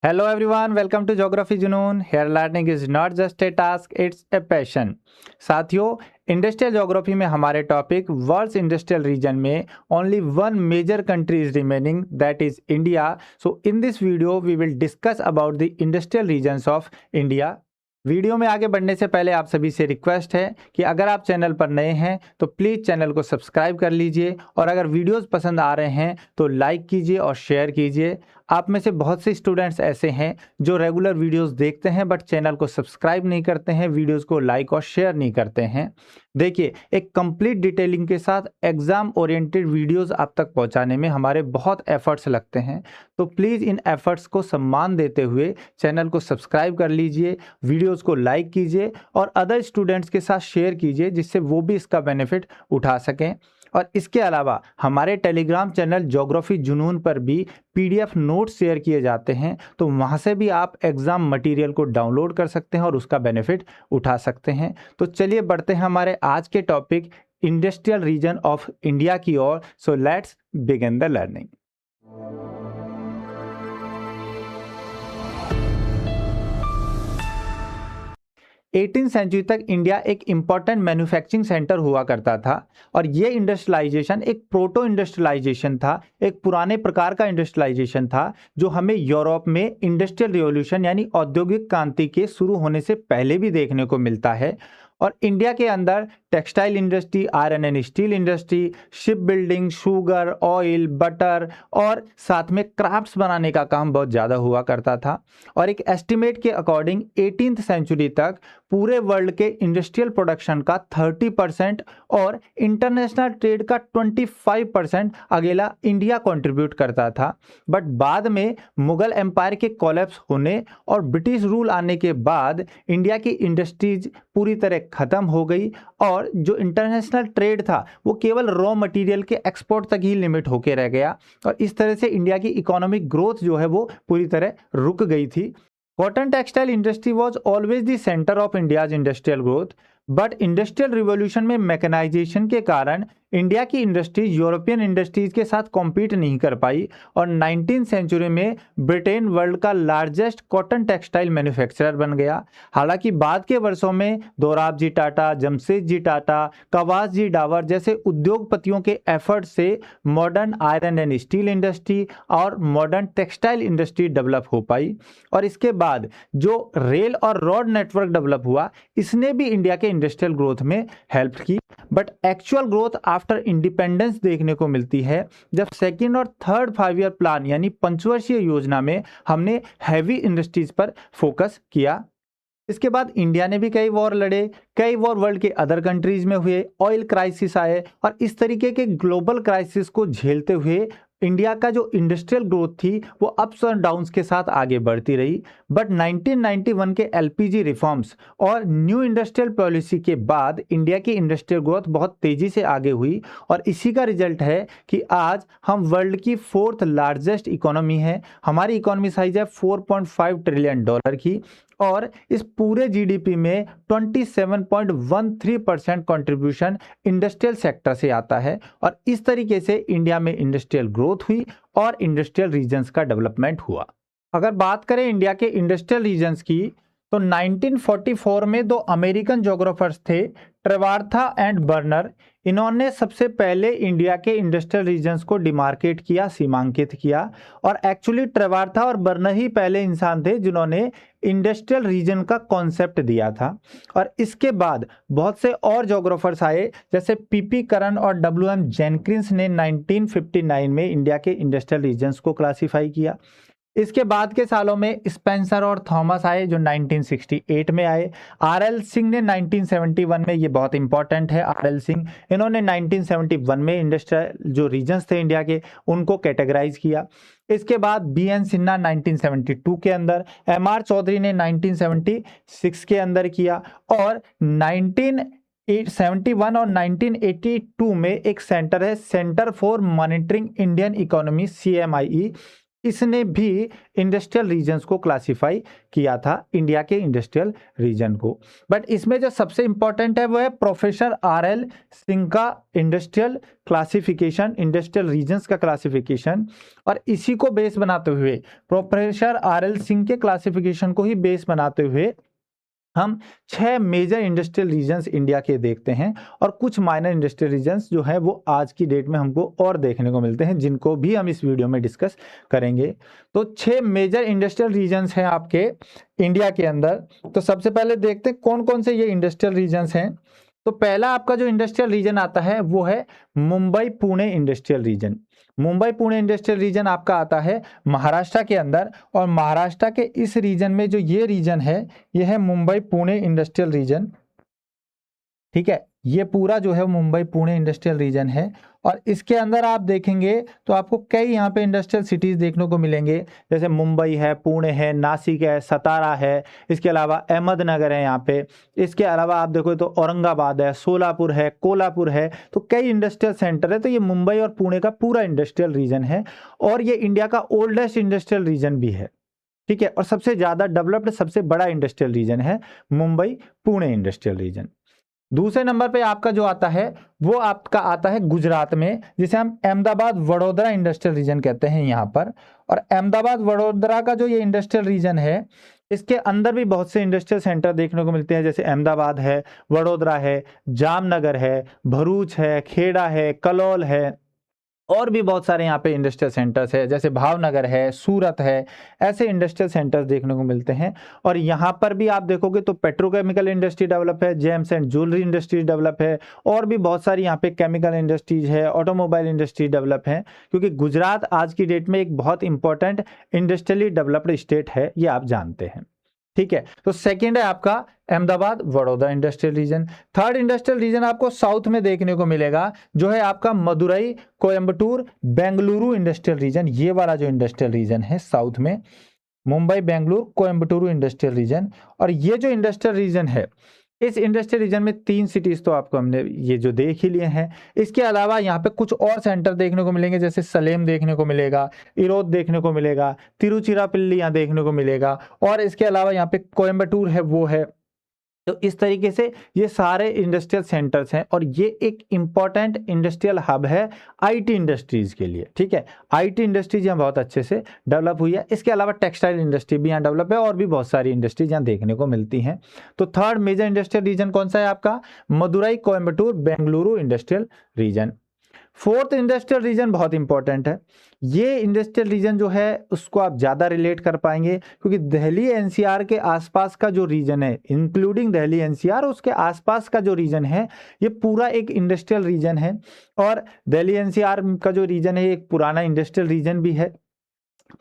Hello everyone, welcome to Geography Junoon. Here learning is not just a task, it's a passion. साथियों, industrial geography में हमारे topic world's industrial region में only one major country is remaining, that is India. So in this video we will discuss about the industrial regions of India. Video में आगे बढ़ने से पहले आप सभी से रिक्वेस्ट है कि अगर आप चैनल पर नए हैं तो प्लीज़ चैनल को सब्सक्राइब कर लीजिए और अगर वीडियोस पसंद आ रहे हैं तो लाइक कीजिए और शेयर कीजिए. आप में से बहुत से स्टूडेंट्स ऐसे हैं जो रेगुलर वीडियोस देखते हैं बट चैनल को सब्सक्राइब नहीं करते हैं, वीडियोस को लाइक और शेयर नहीं करते हैं. देखिए, एक कंप्लीट डिटेलिंग के साथ एग्जाम ओरिएंटेड वीडियोस आप तक पहुंचाने में हमारे बहुत एफर्ट्स लगते हैं. तो प्लीज़ इन एफर्ट्स को सम्मान देते हुए चैनल को सब्सक्राइब कर लीजिए, वीडियोस को लाइक कीजिए और अदर स्टूडेंट्स के साथ शेयर कीजिए जिससे वो भी इसका बेनिफिट उठा सकें. और इसके अलावा हमारे टेलीग्राम चैनल ज्योग्राफी जुनून पर भी पीडीएफ नोट्स शेयर किए जाते हैं, तो वहाँ से भी आप एग्ज़ाम मटेरियल को डाउनलोड कर सकते हैं और उसका बेनिफिट उठा सकते हैं. तो चलिए बढ़ते हैं हमारे आज के topic industrial region of India की ओर. So let's begin the learning. 18वीं सेंचुरी तक इंडिया एक इम्पॉर्टेंट मैन्युफैक्चरिंग सेंटर हुआ करता था और ये इंडस्ट्रियलाइजेशन एक प्रोटो इंडस्ट्रियलाइजेशन था, एक पुराने प्रकार का इंडस्ट्रियलाइजेशन था जो हमें यूरोप में इंडस्ट्रियल रिवॉल्यूशन यानी औद्योगिक क्रांति के शुरू होने से पहले भी देखने को मिलता है. और इंडिया के अंदर textile industry, iron and steel industry, ship building, sugar, oil, butter और साथ में क्राफ्ट्स बनाने का काम बहुत ज़्यादा हुआ करता था. और एक एस्टिमेट के अकॉर्डिंग 18वीं सेंचुरी तक पूरे वर्ल्ड के इंडस्ट्रियल प्रोडक्शन का 30% और इंटरनेशनल ट्रेड का 25% अकेला इंडिया कंट्रीब्यूट करता था. बट बाद में मुगल एम्पायर के कोलैप्स होने और ब्रिटिश रूल आने के बाद इंडिया की इंडस्ट्रीज पूरी तरह ख़त्म हो गई और जो इंटरनेशनल ट्रेड था वो केवल रॉ मटेरियल के एक्सपोर्ट तक ही लिमिट होके रह गया और इस तरह से इंडिया की इकोनॉमिक ग्रोथ जो है वो पूरी तरह रुक गई थी. Cotton textile industry was always the centre of India's industrial growth, but industrial revolution में मैकेनाइजेशन के कारण इंडिया की इंडस्ट्रीज यूरोपियन इंडस्ट्रीज के साथ कॉम्पीट नहीं कर पाई और 19वीं सेंचुरी में ब्रिटेन वर्ल्ड का लार्जेस्ट कॉटन टेक्सटाइल मैन्युफैक्चरर बन गया. हालांकि बाद के वर्षों में दोराबजी टाटा, जमशेदजी टाटा, कवासजी डावर जैसे उद्योगपतियों के एफर्ट से modern iron and steel industry और मॉडर्न टेक्सटाइल इंडस्ट्री डेवलप हो पाई. और इसके बाद जो रेल और रोड नेटवर्क डेवलप हुआ इसने भी इंडिया के इंडस्ट्रियल ग्रोथ में हेल्प की. But actual growth after independence देखने को मिलती है जब सेकेंड और थर्ड 5 ईयर प्लान यानी पंचवर्षीय योजना में हमने हैवी इंडस्ट्रीज पर फोकस किया. इसके बाद इंडिया ने भी कई वॉर लड़े, कई वॉर वर्ल्ड के अदर कंट्रीज में हुए, ऑयल क्राइसिस आए और इस तरीके के ग्लोबल क्राइसिस को झेलते हुए इंडिया का जो इंडस्ट्रियल ग्रोथ थी वो अप्स और डाउन्स के साथ आगे बढ़ती रही. बट 1991 के एलपीजी रिफॉर्म्स और न्यू इंडस्ट्रियल पॉलिसी के बाद इंडिया की इंडस्ट्रियल ग्रोथ बहुत तेज़ी से आगे हुई और इसी का रिजल्ट है कि आज हम वर्ल्ड की 4th लार्जेस्ट इकोनॉमी है. हमारी इकोनॉमी साइज है $4.5 ट्रिलियन की और इस पूरे जीडीपी में 27.13% कंट्रीब्यूशन इंडस्ट्रियल सेक्टर से आता है और इस तरीके से इंडिया में इंडस्ट्रियल ग्रोथ हुई और इंडस्ट्रियल रीजन्स का डेवलपमेंट हुआ. अगर बात करें इंडिया के इंडस्ट्रियल रीजन्स की तो 1944 में 2 अमेरिकन ज्योग्राफर्स थे, ट्रेवार्था एंड बर्नर. इन्होंने सबसे पहले इंडिया के इंडस्ट्रियल रीजन्स को डिमार्केट किया, सीमांकित किया और एक्चुअली ट्रेवार्था और बर्नर ही पहले इंसान थे जिन्होंने इंडस्ट्रियल रीजन का कॉन्सेप्ट दिया था. और इसके बाद बहुत से और ज्योग्राफर्स आए जैसे पीपी करन और डब्ल्यू.एम. जेनकिंस ने 1959 में इंडिया के इंडस्ट्रियल रीजन्स को क्लासीफाई किया. इसके बाद के सालों में स्पेंसर और थॉमस आए जो 1968 में आए. आरएल सिंह ने 1971 में, ये बहुत इंपॉर्टेंट है, आरएल सिंह, इन्होंने 1971 में इंडस्ट्रियल जो रीजन्स थे इंडिया के उनको कैटेगराइज किया. इसके बाद बीएन सिन्हा 1972 के अंदर, एमआर चौधरी ने 1976 के अंदर किया और 1971 और 1982 में एक सेंटर है, centre for monitoring Indian economy, CMIE. इसने भी इंडस्ट्रियल रीजन्स को क्लासिफाई किया था, इंडिया के इंडस्ट्रियल रीजन को। बट इसमें जो सबसे इंपॉर्टेंट है वो है प्रोफेसर RL सिंह का इंडस्ट्रियल क्लासिफिकेशन, इंडस्ट्रियल रीजन्स का क्लासिफिकेशन। और इसी को बेस बनाते हुए, प्रोफेसर RL सिंह के क्लासिफिकेशन को ही बेस बनाते हुए हम 6 मेजर इंडस्ट्रियल रीजन्स इंडिया के देखते हैं, और कुछ माइनर इंडस्ट्रियल रीजन्स जो है वो आज की डेट में हमको और देखने को मिलते हैं, जिनको भी हम इस वीडियो में डिस्कस करेंगे। तो 6 मेजर इंडस्ट्रियल रीजन्स हैं आपके इंडिया के अंदर। तो सबसे पहले देखते हैं कौन कौन से ये इंडस्ट्रियल रीजन्स हैं। तो पहला आपका जो इंडस्ट्रियल रीजन आता है वो है Mumbai Pune industrial region. Mumbai Pune industrial region आपका आता है महाराष्ट्र के अंदर, और महाराष्ट्र के इस रीजन में जो ये रीजन है ये है मुंबई पुणे इंडस्ट्रियल रीजन। ठीक है, ये पूरा जो है मुंबई पुणे इंडस्ट्रियल रीजन है। और इसके अंदर आप देखेंगे तो आपको कई यहाँ पे इंडस्ट्रियल सिटीज देखने को मिलेंगे, जैसे मुंबई है, पुणे है, नासिक है, सतारा है, इसके अलावा अहमदनगर है यहाँ पे। इसके अलावा आप देखो तो औरंगाबाद है, सोलापुर है, कोल्हापुर है। तो कई इंडस्ट्रियल सेंटर है। तो ये मुंबई और पुणे का पूरा इंडस्ट्रियल रीजन है, और ये इंडिया का ओल्डेस्ट इंडस्ट्रियल रीजन भी है। ठीक है, और सबसे ज़्यादा डेवलप्ड, सबसे बड़ा इंडस्ट्रियल रीजन है मुंबई पुणे इंडस्ट्रियल रीजन। दूसरे नंबर पे आपका जो आता है वो आपका आता है गुजरात में, जिसे हम अहमदाबाद वडोदरा इंडस्ट्रियल रीजन कहते हैं यहाँ पर। और अहमदाबाद वडोदरा का जो ये इंडस्ट्रियल रीजन है, इसके अंदर भी बहुत से इंडस्ट्रियल सेंटर देखने को मिलते हैं, जैसे अहमदाबाद है, वडोदरा है, जामनगर है, भरूच है, खेड़ा है, कलौल है, और भी बहुत सारे यहाँ पे इंडस्ट्रियल सेंटर्स है, जैसे भावनगर है, सूरत है। ऐसे इंडस्ट्रियल सेंटर्स देखने को मिलते हैं। और यहाँ पर भी आप देखोगे तो पेट्रोकेमिकल इंडस्ट्री डेवलप है, James and jewellery industry develop है, और भी बहुत सारी यहाँ पे केमिकल इंडस्ट्रीज है, ऑटोमोबाइल इंडस्ट्री डेवलप है। क्योंकि गुजरात आज की डेट में एक बहुत इंपॉर्टेंट इंडस्ट्रियली डेवलप्ड स्टेट है, ये आप जानते हैं। ठीक है, तो सेकंड है आपका Ahmedabad Vadodara industrial region. Third industrial region आपको साउथ में देखने को मिलेगा, जो है आपका मदुरई, कोयम्बटूर, बेंगलुरु इंडस्ट्रियल रीजन। ये वाला जो इंडस्ट्रियल रीजन है साउथ में, मुंबई, बेंगलुरु, कोयम्बटूर इंडस्ट्रियल रीजन। और ये जो इंडस्ट्रियल रीजन है, इस इंडस्ट्रियल रीजन में 3 सिटीज तो आपको हमने ये जो देख ही लिए हैं। इसके अलावा यहाँ पे कुछ और सेंटर देखने को मिलेंगे, जैसे सलेम देखने को मिलेगा, इरोद देखने को मिलेगा, तिरुचिरापल्ली यहाँ देखने को मिलेगा, और इसके अलावा यहाँ पे कोयम्बटूर है वो है। तो इस तरीके से ये सारे इंडस्ट्रियल सेंटर्स हैं, और ये एक इंपॉर्टेंट इंडस्ट्रियल हब है आईटी इंडस्ट्रीज के लिए। ठीक है, आईटी इंडस्ट्रीज यहाँ बहुत अच्छे से डेवलप हुई है। इसके अलावा टेक्सटाइल इंडस्ट्री भी यहाँ डेवलप है, और भी बहुत सारी इंडस्ट्रीज यहाँ देखने को मिलती हैं। तो थर्ड मेजर इंडस्ट्रियल रीजन कौन सा है आपका? Madurai, Coimbatore, Bengaluru industrial region. Fourth industrial region बहुत इंपॉर्टेंट है। ये इंडस्ट्रियल रीजन जो है उसको आप ज़्यादा रिलेट कर पाएंगे, क्योंकि दिल्ली एनसीआर के आसपास का जो रीजन है, इंक्लूडिंग दिल्ली एनसीआर, उसके आसपास का जो रीजन है, ये पूरा एक इंडस्ट्रियल रीजन है। और दिल्ली एनसीआर का जो रीजन है एक पुराना इंडस्ट्रियल रीजन भी है।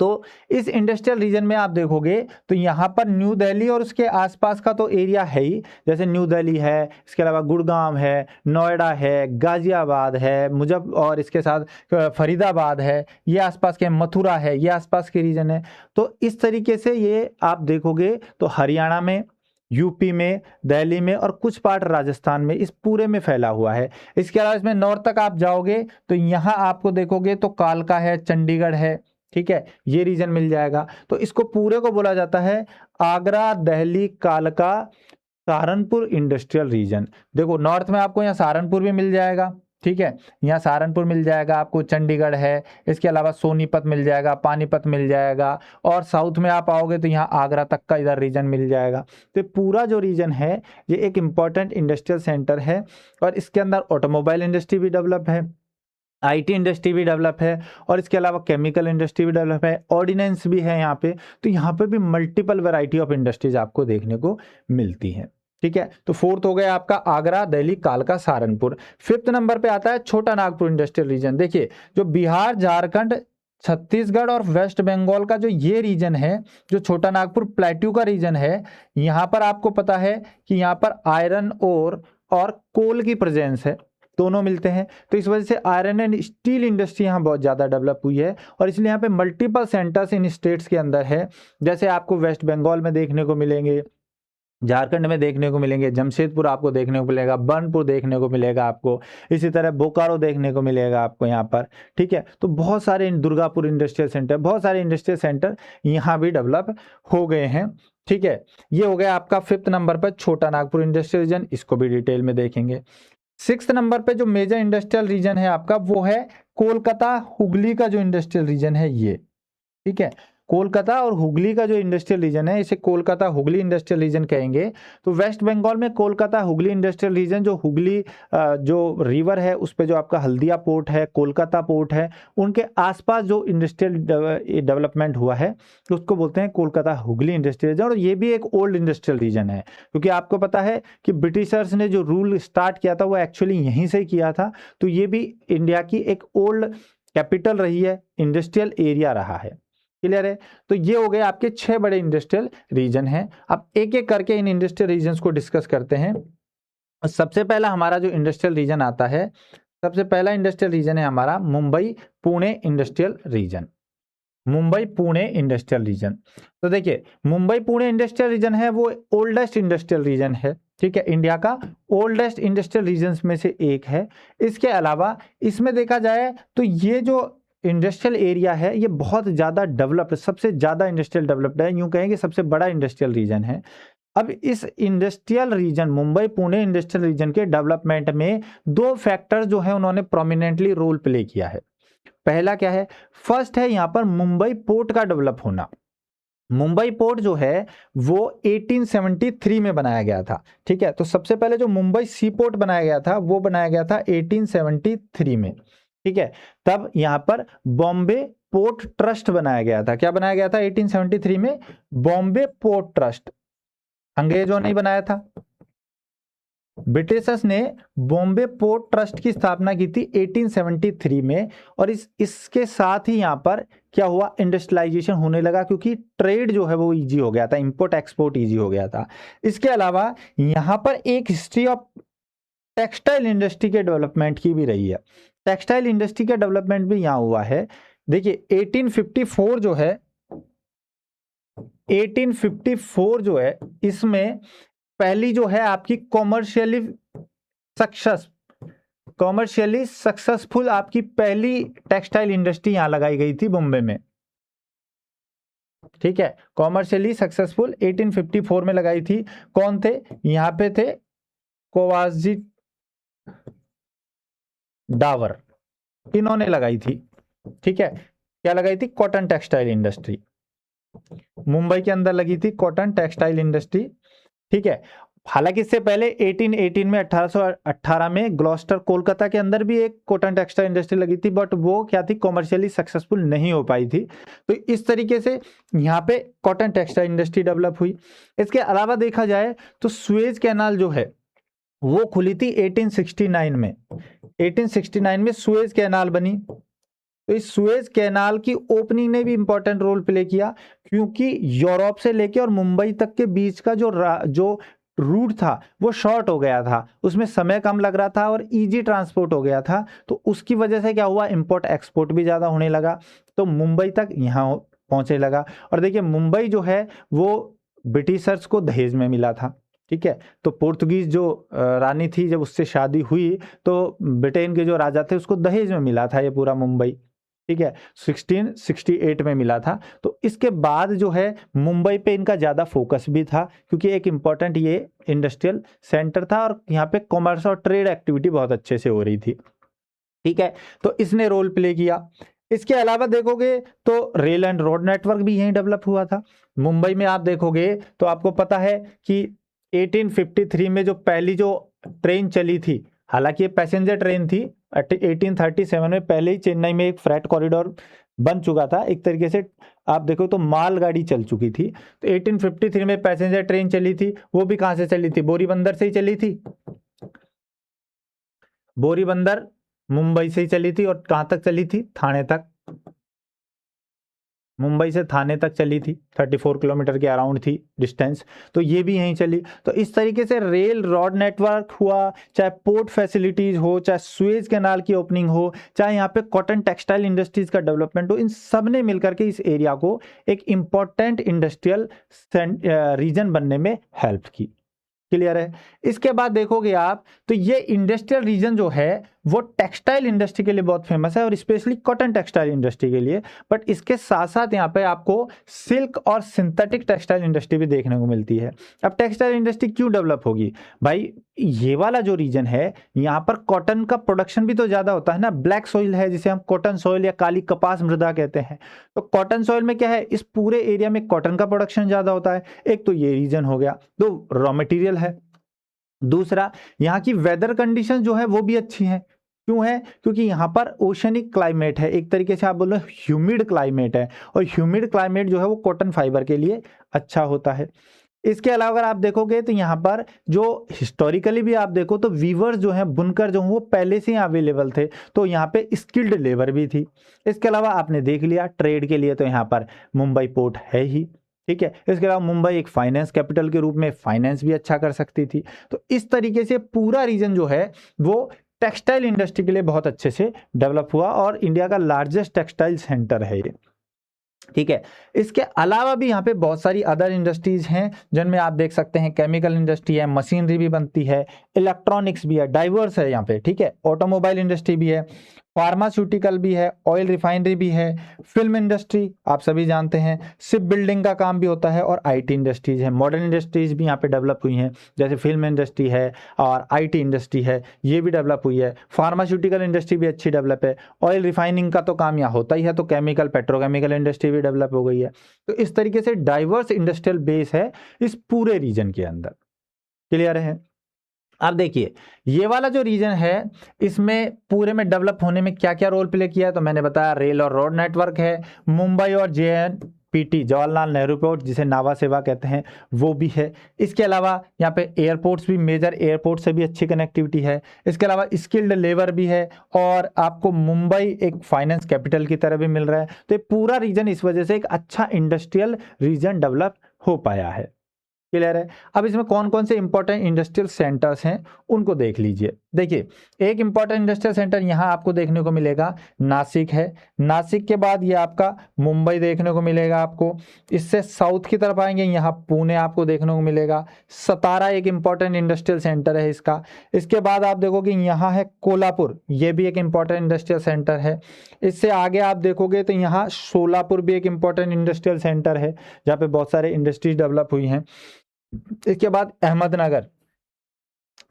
तो इस इंडस्ट्रियल रीजन में आप देखोगे तो यहाँ पर न्यू दिल्ली और उसके आसपास का तो एरिया है ही, जैसे न्यू दिल्ली है, इसके अलावा गुड़गांव है, नोएडा है, गाजियाबाद है, और इसके साथ फरीदाबाद है, ये आसपास के, मथुरा है, ये आसपास के रीजन है। तो इस तरीके से ये आप देखोगे तो हरियाणा में, यूपी में, दिल्ली में, और कुछ पार्ट राजस्थान में, इस पूरे में फैला हुआ है। इसके अलावा इसमें नॉर्थ तक आप जाओगे तो यहाँ आपको देखोगे तो कालका है, चंडीगढ़ है। ठीक है, ये रीजन मिल जाएगा। तो इसको पूरे को बोला जाता है आगरा, दिल्ली, कालका, सहारनपुर इंडस्ट्रियल रीजन। देखो नॉर्थ में आपको यहाँ सहारनपुर भी मिल जाएगा। ठीक है, यहाँ सहारनपुर मिल जाएगा आपको, चंडीगढ़ है, इसके अलावा सोनीपत मिल जाएगा, पानीपत मिल जाएगा, और साउथ में आप आओगे तो यहाँ आगरा तक का इधर रीजन मिल जाएगा। तो पूरा जो रीजन है ये एक इम्पॉर्टेंट इंडस्ट्रियल सेंटर है, और इसके अंदर ऑटोमोबाइल इंडस्ट्री भी डेवलप है, आईटी इंडस्ट्री भी डेवलप है, और इसके अलावा केमिकल इंडस्ट्री भी डेवलप है, ऑर्डिनेंस भी है यहाँ पे। तो यहाँ पे भी मल्टीपल वैरायटी ऑफ इंडस्ट्रीज आपको देखने को मिलती हैं। ठीक है, तो फोर्थ हो गया आपका आगरा, दिल्ली, कालका, सहारनपुर। फिफ्थ नंबर पे आता है छोटा नागपुर इंडस्ट्रियल रीजन। देखिए जो बिहार, झारखंड, छत्तीसगढ़ और वेस्ट बंगाल का जो ये रीजन है, जो छोटा नागपुर प्लेट्यू का रीजन है, यहाँ पर आपको पता है कि यहाँ पर आयरन ओर और कोल की प्रेजेंस है, दोनों मिलते हैं। तो इस वजह से आयरन एंड स्टील इंडस्ट्री यहाँ बहुत ज़्यादा डेवलप हुई है, और इसलिए यहाँ पे मल्टीपल सेंटर्स इन स्टेट्स के अंदर है, जैसे आपको वेस्ट बंगाल में देखने को मिलेंगे, झारखंड में देखने को मिलेंगे, जमशेदपुर आपको देखने को मिलेगा, बर्नपुर देखने को मिलेगा आपको, इसी तरह बोकारो देखने को मिलेगा आपको यहाँ पर। ठीक है, तो बहुत सारे दुर्गापुर इंडस्ट्रियल सेंटर, बहुत सारे इंडस्ट्रियल सेंटर यहाँ भी डेवलप हो गए हैं। ठीक है, ये हो गया आपका 5th नंबर पर छोटा नागपुर इंडस्ट्रियल रीजन, इसको भी डिटेल में देखेंगे। 6th नंबर पे जो मेजर इंडस्ट्रियल रीजन है आपका वो है कोलकाता हुगली का जो इंडस्ट्रियल रीजन है ये। ठीक है, कोलकाता और हुगली का जो इंडस्ट्रियल रीजन है इसे कोलकाता हुगली इंडस्ट्रियल रीजन कहेंगे। तो वेस्ट बंगाल में कोलकाता हुगली इंडस्ट्रियल रीजन, जो हुगली जो रिवर है उस पे जो आपका हल्दिया पोर्ट है, कोलकाता पोर्ट है, उनके आसपास जो इंडस्ट्रियल डेवलपमेंट हुआ है तो उसको बोलते हैं कोलकाता हुगली इंडस्ट्रियल रीजन। और ये भी एक ओल्ड इंडस्ट्रियल रीजन है, क्योंकि आपको पता है कि ब्रिटिशर्स ने जो रूल स्टार्ट किया था वो एक्चुअली यहीं से किया था। तो ये भी इंडिया की एक ओल्ड कैपिटल रही है, इंडस्ट्रियल एरिया रहा है। क्लियर है? तो ये हो गए आपके 6 बड़े इंडस्ट्रियल रीजन हैं। अब एक एक करके इन इंडस्ट्रियल रीजन्स को डिस्कस करते हैं। सबसे पहला हमारा जो इंडस्ट्रियल रीजन आता है, सबसे पहला इंडस्ट्रियल रीजन है हमारा Mumbai Pune industrial region. Mumbai Pune industrial region, तो देखिए मुंबई पुणे इंडस्ट्रियल रीजन है वो ओल्डेस्ट इंडस्ट्रियल रीजन है। ठीक है, इंडिया का ओल्डेस्ट इंडस्ट्रियल रीजन में से एक है। इसके अलावा इसमें देखा जाए तो ये जो इंडस्ट्रियल एरिया है ये बहुत ज़्यादा डेवलप्ड, सबसे ज़्यादा इंडस्ट्रियल डेवलप्ड है, यूं कहेंगे सबसे बड़ा इंडस्ट्रियल रीजन है। अब इस industrial region Mumbai Pune industrial region के डेवलपमेंट में 2 फैक्टर जो है उन्होंने प्रोमिनेंटली रोल प्ले किया है। पहला क्या है? फर्स्ट है यहाँ पर मुंबई पोर्ट का डेवलप होना। मुंबई पोर्ट जो है वो 1873 में बनाया गया था। ठीक है, तो सबसे पहले जो मुंबई सी पोर्ट बनाया गया था वो बनाया गया था 1873 में। ठीक है, तब यहां पर बॉम्बे पोर्ट ट्रस्ट बनाया गया था। क्या बनाया गया था 1873 में? Bombay port trust. अंग्रेजों ने बनाया था, ब्रिटिशर्स ने बॉम्बे पोर्ट ट्रस्ट की स्थापना की थी 1873 में। और इसके साथ ही यहाँ पर क्या हुआ, इंडस्ट्रियलाइजेशन होने लगा, क्योंकि ट्रेड जो है वो इजी हो गया था, इंपोर्ट एक्सपोर्ट इजी हो गया था। इसके अलावा यहाँ पर एक हिस्ट्री ऑफ टेक्सटाइल इंडस्ट्री के डेवलपमेंट की भी रही है। टेक्सटाइल इंडस्ट्री का डेवलपमेंट भी यहाँ हुआ है। देखिए 1854 जो है, 1854 जो है इसमें पहली जो है आपकी कॉमर्शियली सक्सेसफुल आपकी पहली टेक्सटाइल इंडस्ट्री यहां लगाई गई थी बॉम्बे में। ठीक है, कॉमर्शियली सक्सेसफुल 1854 में लगाई थी। कौन थे यहां पे? थे कोवाजी डावर, इन्होंने लगाई थी। ठीक है, क्या लगाई थी? कॉटन टेक्सटाइल इंडस्ट्री मुंबई के अंदर लगी थी, कॉटन टेक्सटाइल इंडस्ट्री। ठीक है, हालांकि इससे पहले 1818 में 1818 में ग्लॉस्टर कोलकाता के अंदर भी एक कॉटन टेक्सटाइल इंडस्ट्री लगी थी, बट वो क्या थी, कॉमर्शियली सक्सेसफुल नहीं हो पाई थी। तो इस तरीके से यहाँ पे कॉटन टेक्सटाइल इंडस्ट्री डेवलप हुई। इसके अलावा देखा जाए तो सुएज कैनाल जो है वो खुली थी 1869 में। 1869 में सुएज कैनाल बनी। तो इस सुएज कैनाल की ओपनिंग ने भी इंपॉर्टेंट रोल प्ले किया, क्योंकि यूरोप से लेके और मुंबई तक के बीच का जो रूट था वो शॉर्ट हो गया था, उसमें समय कम लग रहा था और इजी ट्रांसपोर्ट हो गया था। तो उसकी वजह से क्या हुआ, इंपोर्ट एक्सपोर्ट भी ज़्यादा होने लगा, तो मुंबई तक यहाँ पहुँचने लगा। और देखिए मुंबई जो है वो ब्रिटिशर्स को दहेज में मिला था। ठीक है, तो पुर्तगीज जो रानी थी जब उससे शादी हुई तो ब्रिटेन के जो राजा थे उसको दहेज में मिला था ये पूरा मुंबई। ठीक है, 1668 में मिला था। तो इसके बाद जो है मुंबई पे इनका ज़्यादा फोकस भी था, क्योंकि एक इम्पॉर्टेंट ये इंडस्ट्रियल सेंटर था और यहाँ पे कॉमर्स और ट्रेड एक्टिविटी बहुत अच्छे से हो रही थी। ठीक है, तो इसने रोल प्ले किया। इसके अलावा देखोगे तो रेल एंड रोड नेटवर्क भी यहीं डेवलप हुआ था। मुंबई में आप देखोगे तो आपको पता है कि 1853 में जो पहली जो ट्रेन चली थी, हालांकि ये पैसेंजर ट्रेन थी, 1837 में पहले ही चेन्नई में एक फ्रेट कॉरिडोर बन चुका था। एक तरीके से आप देखो तो मालगाड़ी चल चुकी थी। तो 1853 में पैसेंजर ट्रेन चली थी, वो भी कहाँ से चली थी? बोरीबंदर से ही चली थी। बोरीबंदर मुंबई से ही चली थी और कहाँ तक चली थी? थाने तक। मुंबई से थाने तक चली थी, 34 किलोमीटर के अराउंड थी डिस्टेंस, तो ये भी यहीं चली। तो इस तरीके से रेल रोड नेटवर्क हुआ, चाहे पोर्ट फैसिलिटीज हो, चाहे सुएज कैनाल की ओपनिंग हो, चाहे यहाँ पे कॉटन टेक्सटाइल इंडस्ट्रीज का डेवलपमेंट हो, इन सब ने मिलकर के इस एरिया को एक इम्पॉर्टेंट इंडस्ट्रियल रीजन बनने में हेल्प की। क्लियर है। इसके बाद देखोगे आप तो ये इंडस्ट्रियल रीजन जो है वो टेक्सटाइल इंडस्ट्री के लिए बहुत फेमस है, और स्पेशली कॉटन टेक्सटाइल इंडस्ट्री के लिए। बट इसके साथ साथ यहाँ पे आपको सिल्क और सिंथेटिक टेक्सटाइल इंडस्ट्री भी देखने को मिलती है। अब टेक्सटाइल इंडस्ट्री क्यों डेवलप होगी भाई, ये वाला जो रीजन है यहाँ पर कॉटन का प्रोडक्शन भी तो ज्यादा होता है ना, ब्लैक सॉइल है जिसे हम कॉटन सॉइल या काली कपास मृदा कहते हैं। तो कॉटन सॉइल में क्या है, इस पूरे एरिया में कॉटन का प्रोडक्शन ज्यादा होता है। एक तो ये रीजन हो गया, तो रॉ मटेरियल है। दूसरा, यहाँ की वेदर कंडीशन जो है वो भी अच्छी है। क्यों है, क्योंकि यहाँ पर ओशनिक क्लाइमेट है, एक तरीके से आप बोलो ह्यूमिड क्लाइमेट है, और ह्यूमिड क्लाइमेट जो है वो कॉटन फाइबर के लिए अच्छा होता है। इसके अलावा अगर आप देखोगे तो यहाँ पर जो हिस्टोरिकली भी आप देखो तो वीवर्स जो हैं, बुनकर जो हैं, वो पहले से ही अवेलेबल थे, तो यहाँ पे स्किल्ड लेबर भी थी। इसके अलावा आपने देख लिया ट्रेड के लिए तो यहाँ पर मुंबई पोर्ट है ही, ठीक है। इसके अलावा मुंबई एक फाइनेंस कैपिटल के रूप में फाइनेंस भी अच्छा कर सकती थी। तो इस तरीके से पूरा रीजन जो है वो टेक्सटाइल इंडस्ट्री के लिए बहुत अच्छे से डेवलप हुआ, और इंडिया का लार्जेस्ट टेक्सटाइल सेंटर है ये, ठीक है। इसके अलावा भी यहाँ पे बहुत सारी अदर इंडस्ट्रीज हैं जिनमें आप देख सकते हैं केमिकल इंडस्ट्री है, मशीनरी भी बनती है, इलेक्ट्रॉनिक्स भी है, डाइवर्स है यहाँ पे, ठीक है। ऑटोमोबाइल इंडस्ट्री भी है, फार्मास्यूटिकल भी है, ऑयल रिफाइनरी भी है, फिल्म इंडस्ट्री आप सभी जानते हैं, शिप बिल्डिंग का काम भी होता है, और आईटी इंडस्ट्रीज है। मॉडर्न इंडस्ट्रीज भी यहाँ पे डेवलप हुई हैं, जैसे फिल्म इंडस्ट्री है और आईटी इंडस्ट्री है, ये भी डेवलप हुई है। फार्मास्यूटिकल इंडस्ट्री भी अच्छी डेवलप है। ऑयल रिफाइनिंग का तो काम यहाँ होता ही है, तो केमिकल पेट्रोकेमिकल इंडस्ट्री भी डेवलप हो गई है। तो इस तरीके से डाइवर्स इंडस्ट्रियल बेस है इस पूरे रीजन के अंदर। क्लियर है। अब देखिए ये वाला जो रीजन है इसमें पूरे में डेवलप होने में क्या क्या रोल प्ले किया है, तो मैंने बताया रेल और रोड नेटवर्क है, मुंबई और JNPT जवाहरलाल नेहरू पोर्ट जिसे नावा सेवा कहते हैं वो भी है। इसके अलावा यहाँ पे एयरपोर्ट्स भी, मेजर एयरपोर्ट से भी अच्छी कनेक्टिविटी है। इसके अलावा स्किल्ड लेबर भी है, और आपको मुंबई एक फाइनेंस कैपिटल की तरह भी मिल रहा है। तो ये पूरा रीजन इस वजह से एक अच्छा इंडस्ट्रियल रीजन डेवलप हो पाया है। क्लियर है। अब इसमें कौन कौन से इंपॉर्टेंट इंडस्ट्रियल सेंटर्स हैं उनको देख लीजिए। देखिए एक इंपॉर्टेंट इंडस्ट्रियल सेंटर यहाँ आपको देखने को मिलेगा, नासिक है। नासिक के बाद ये आपका मुंबई देखने को मिलेगा आपको। इससे साउथ की तरफ आएंगे, यहाँ पुणे आपको देखने को मिलेगा। सतारा एक इंपॉर्टेंट इंडस्ट्रियल सेंटर है इसका। इसके बाद आप देखोगे यहाँ है कोल्हापुर, ये भी एक इंपॉर्टेंट इंडस्ट्रियल सेंटर है। इससे आगे आप देखोगे तो यहाँ सोलापुर भी एक इंपॉर्टेंट इंडस्ट्रियल सेंटर है जहाँ पे बहुत सारे इंडस्ट्रीज डेवलप हुई हैं। इसके बाद अहमदनगर,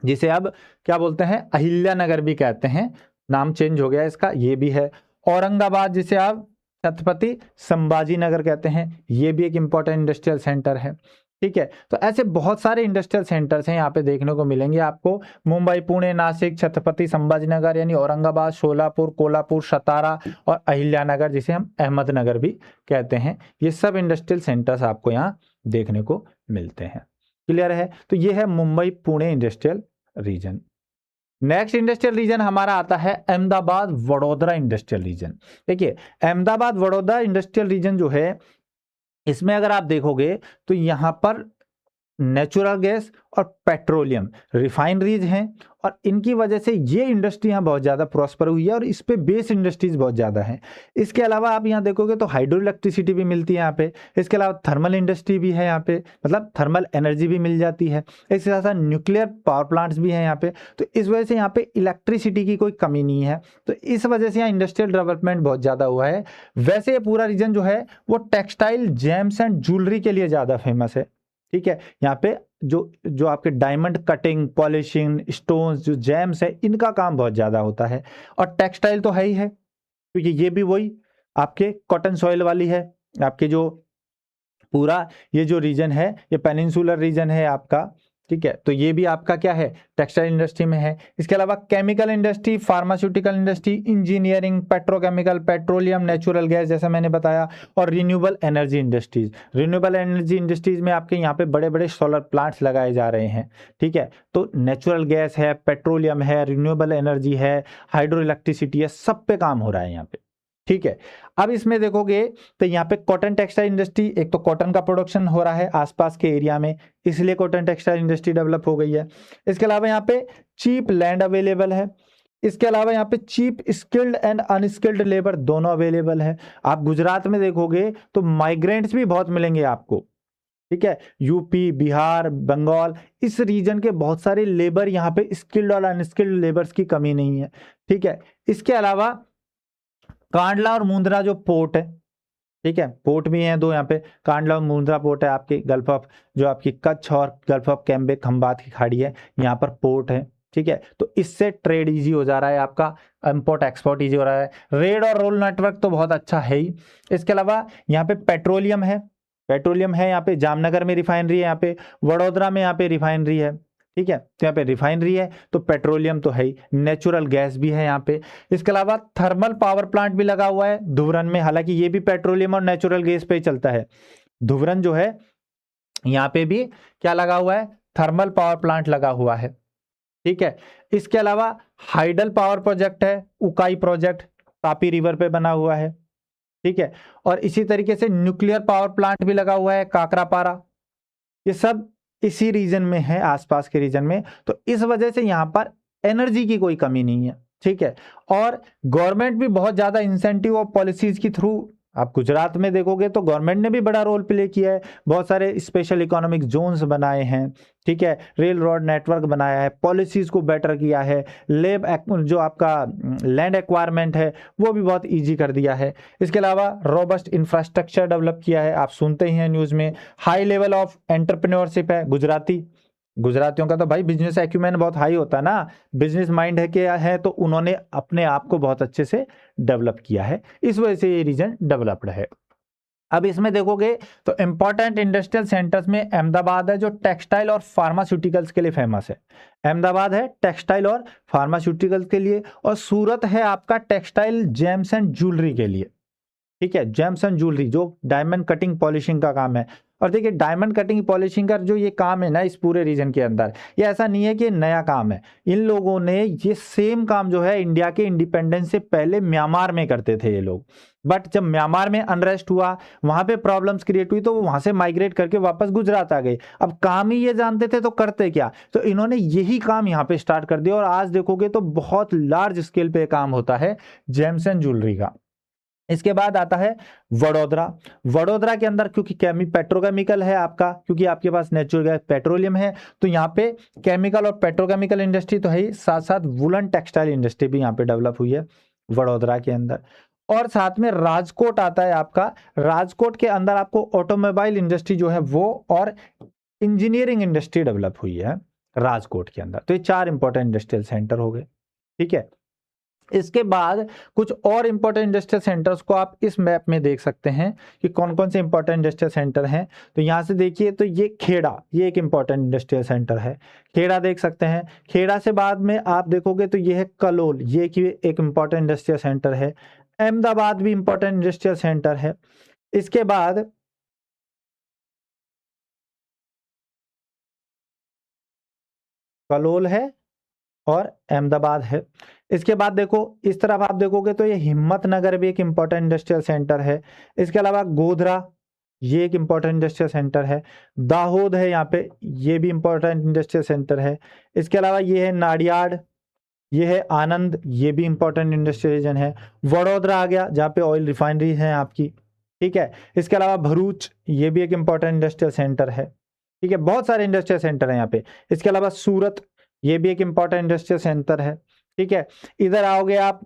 जिसे अब क्या बोलते हैं, अहिल्यानगर भी कहते हैं, नाम चेंज हो गया इसका, ये भी है। औरंगाबाद जिसे आप छत्रपति संभाजी नगर कहते हैं, ये भी एक इंपॉर्टेंट इंडस्ट्रियल सेंटर है, ठीक है। तो ऐसे बहुत सारे इंडस्ट्रियल सेंटर्स हैं यहाँ पे देखने को मिलेंगे आपको। मुंबई, पुणे, नासिक, छत्रपति संभाजी नगर यानी औरंगाबाद, सोलापुर, कोल्हापुर, सतारा और अहिल्यानगर जिसे हम अहमदनगर भी कहते हैं, ये सब इंडस्ट्रियल सेंटर्स आपको यहाँ देखने को मिलते हैं। क्लियर है। तो ये है Mumbai Pune industrial region. Next industrial region हमारा आता है अहमदाबाद वडोदरा इंडस्ट्रियल रीजन। देखिए अहमदाबाद वडोदरा इंडस्ट्रियल रीजन जो है इसमें अगर आप देखोगे तो यहाँ पर नेचुरल गैस और पेट्रोलियम रिफाइनरीज हैं, और इनकी वजह से ये इंडस्ट्री यहाँ बहुत ज़्यादा प्रॉस्पर हुई है, और इस पे बेस इंडस्ट्रीज बहुत ज़्यादा हैं। इसके अलावा आप यहाँ देखोगे तो हाइड्रो इलेक्ट्रिसिटी भी मिलती है यहाँ पे। इसके अलावा थर्मल इंडस्ट्री भी है यहाँ पे, मतलब थर्मल एनर्जी भी मिल जाती है। इसके साथ साथ न्यूक्लियर पावर प्लांट्स भी हैं यहाँ पे। तो इस वजह से यहाँ पे इलेक्ट्रिसिटी की कोई कमी नहीं है। तो इस वजह से यहाँ इंडस्ट्रियल डेवलपमेंट बहुत ज़्यादा हुआ है। वैसे ये पूरा रीजन जो है वो टेक्सटाइल, जेम्स एंड ज्वेलरी के लिए ज़्यादा फेमस है, ठीक है। यहाँ पे जो आपके डायमंड कटिंग, पॉलिशिंग, स्टोन्स, जो जेम्स है, इनका काम बहुत ज़्यादा होता है। और टेक्सटाइल तो है ही है, क्योंकि ये भी वही आपके कॉटन सॉइल वाली है। आपके जो पूरा ये जो रीजन है ये पेनिनसुलर रीजन है आपका, ठीक है। तो ये भी आपका क्या है, टेक्सटाइल इंडस्ट्री में है। इसके अलावा chemical industry, pharmaceutical industry, engineering, petrochemical, petroleum, natural gas जैसा मैंने बताया, और renewable energy industries. Renewable energy industries में आपके यहाँ पे बड़े बड़े सोलर प्लांट्स लगाए जा रहे हैं, ठीक है। तो नेचुरल गैस है, पेट्रोलियम है, रिन्यूएबल एनर्जी है, हाइड्रो इलेक्ट्रिसिटी है, सब पे काम हो रहा है यहाँ पे, ठीक है। अब इसमें देखोगे तो यहाँ पे कॉटन टेक्सटाइल इंडस्ट्री, एक तो कॉटन का प्रोडक्शन हो रहा है आसपास के एरिया में, इसलिए कॉटन टेक्सटाइल इंडस्ट्री डेवलप हो गई है। इसके अलावा यहाँ पे चीप लैंड अवेलेबल है। इसके अलावा यहाँ पे cheap skilled and unskilled labour दोनों अवेलेबल है। आप गुजरात में देखोगे तो माइग्रेंट्स भी बहुत मिलेंगे आपको, ठीक है। यूपी, बिहार, बंगाल, इस रीजन के बहुत सारे लेबर यहाँ पे स्किल्ड और अनस्किल्ड लेबर्स की कमी नहीं है, ठीक है। इसके अलावा कांडला और मुंद्रा जो पोर्ट है, ठीक है, पोर्ट भी हैं दो यहाँ पे, कांडला और मुंद्रा पोर्ट है आपके गल्फ ऑफ, जो आपकी कच्छ और गल्फ ऑफ कैम्बे खंबात की खाड़ी है, यहाँ पर पोर्ट है, ठीक है। तो इससे ट्रेड इजी हो जा रहा है, आपका इंपोर्ट एक्सपोर्ट इजी हो रहा है। रेड और रोल नेटवर्क तो बहुत अच्छा है ही। इसके अलावा यहाँ पे पेट्रोलियम है, पेट्रोलियम है यहाँ पे, जामनगर में रिफाइनरी है, यहाँ पे वडोदरा में यहाँ पे रिफाइनरी है, ठीक है। तो यहाँ पे रिफाइनरी है तो पेट्रोलियम तो है ही, नेचुरल गैस भी है यहाँ पे। इसके अलावा थर्मल पावर प्लांट भी लगा हुआ है धुबरन में, हालांकि ये भी पेट्रोलियम और नेचुरल गैस पे ही चलता है। धुबरन जो है यहाँ पे भी क्या लगा हुआ है, थर्मल पावर प्लांट लगा हुआ है, ठीक है। इसके अलावा हाइडल पावर प्रोजेक्ट है, उकाई प्रोजेक्ट तापी रिवर पे बना हुआ है, ठीक है। और इसी तरीके से न्यूक्लियर पावर प्लांट भी लगा हुआ है काकरापारा। ये सब इसी रीजन में है, आसपास के रीजन में। तो इस वजह से यहाँ पर एनर्जी की कोई कमी नहीं है, ठीक है। और गवर्नमेंट भी बहुत ज्यादा इंसेंटिव और पॉलिसीज के थ्रू, आप गुजरात में देखोगे तो गवर्नमेंट ने भी बड़ा रोल प्ले किया है, बहुत सारे स्पेशल इकोनॉमिक जोन्स बनाए हैं, ठीक है, रेल रोड नेटवर्क बनाया है, पॉलिसीज को बेटर किया है, जो आपका लैंड एक्वायरमेंट है वो भी बहुत इजी कर दिया है। इसके अलावा रोबस्ट इंफ्रास्ट्रक्चर डेवलप किया है, आप सुनते ही हैं न्यूज़ में। हाई लेवल ऑफ एंटरप्रेन्योरशिप है, गुजरातियों का तो भाई बिजनेस एक्यूमेन बहुत हाई होता है ना, बिजनेस माइंड है क्या है, तो उन्होंने अपने आप को बहुत अच्छे से डेवलप किया है, इस वजह से ये रीजन डेवलप्ड है। अब इसमें देखोगे तो इंपॉर्टेंट इंडस्ट्रियल सेंटर्स में अहमदाबाद है, जो टेक्सटाइल और फार्मास्यूटिकल्स के लिए फेमस है। अहमदाबाद है टेक्सटाइल और फार्मास्यूटिकल्स के लिए, और सूरत है आपका टेक्सटाइल, जेम्स एंड ज्वेलरी के लिए, ठीक है। जेम्स एंड ज्वेलरी जो डायमंड कटिंग पॉलिशिंग का काम है। और देखिए डायमंड कटिंग पॉलिशिंग का जो ये काम है ना इस पूरे रीजन के अंदर, ये ऐसा नहीं है कि ये नया काम है, इन लोगों ने ये सेम काम जो है इंडिया के इंडिपेंडेंस से पहले म्यांमार में करते थे ये लोग। बट जब म्यांमार में अनरेस्ट हुआ, वहां पे प्रॉब्लम्स क्रिएट हुई, तो वो वहां से माइग्रेट करके वापस गुजरात आ गए। अब काम ही ये जानते थे तो करते क्या, तो इन्होंने यही काम यहाँ पे स्टार्ट कर दिया, और आज देखोगे तो बहुत लार्ज स्केल पे काम होता है जेम्स एंड ज्वेलरी का। इसके बाद आता है वडोदरा। वडोदरा के अंदर क्योंकि पेट्रोकेमिकल है आपका, क्योंकि आपके पास नेचुरल गैस पेट्रोलियम है, तो यहाँ पे केमिकल और पेट्रोकेमिकल इंडस्ट्री तो है ही, साथ साथ वुलन टेक्सटाइल इंडस्ट्री भी यहाँ पे डेवलप हुई है वडोदरा के अंदर। और साथ में राजकोट आता है आपका, राजकोट के अंदर आपको ऑटोमोबाइल इंडस्ट्री जो है वो और इंजीनियरिंग इंडस्ट्री डेवलप हुई है राजकोट के अंदर। तो ये 4 इंपॉर्टेंट इंडस्ट्रियल सेंटर हो गए, ठीक है। इसके बाद कुछ और इंपॉर्टेंट इंडस्ट्रियल सेंटर्स को आप इस मैप में देख सकते हैं कि कौन कौन से इंपॉर्टेंट इंडस्ट्रियल सेंटर हैं। तो यहाँ से देखिए तो ये खेड़ा, ये एक इंपॉर्टेंट इंडस्ट्रियल सेंटर है, खेड़ा देख सकते हैं। खेड़ा से बाद में आप देखोगे तो ये है कलोल, ये एक इंपॉर्टेंट इंडस्ट्रियल सेंटर है। अहमदाबाद भी इंपॉर्टेंट इंडस्ट्रियल सेंटर है। इसके बाद कलोल है और अहमदाबाद है। इसके बाद देखो इस तरफ आप देखोगे तो ये हिम्मतनगर भी एक इंपॉर्टेंट इंडस्ट्रियल सेंटर है। इसके अलावा गोधरा, ये एक इंपॉर्टेंट इंडस्ट्रियल सेंटर है। दाहोद है यहाँ पे, ये भी इंपॉर्टेंट इंडस्ट्रियल सेंटर है। इसके अलावा ये है नाडियाड, ये है आनंद, ये भी इंपॉर्टेंट इंडस्ट्रियल रीजन है। वडोदरा आ गया जहाँ पे ऑयल रिफाइनरी है आपकी, ठीक है। इसके अलावा भरूच, ये भी एक इंपॉर्टेंट इंडस्ट्रियल सेंटर है, ठीक है। बहुत सारे इंडस्ट्रियल सेंटर है यहाँ पे। इसके अलावा सूरत, ये भी एक इंपॉर्टेंट इंडस्ट्रियल सेंटर है, ठीक है। इधर आओगे आप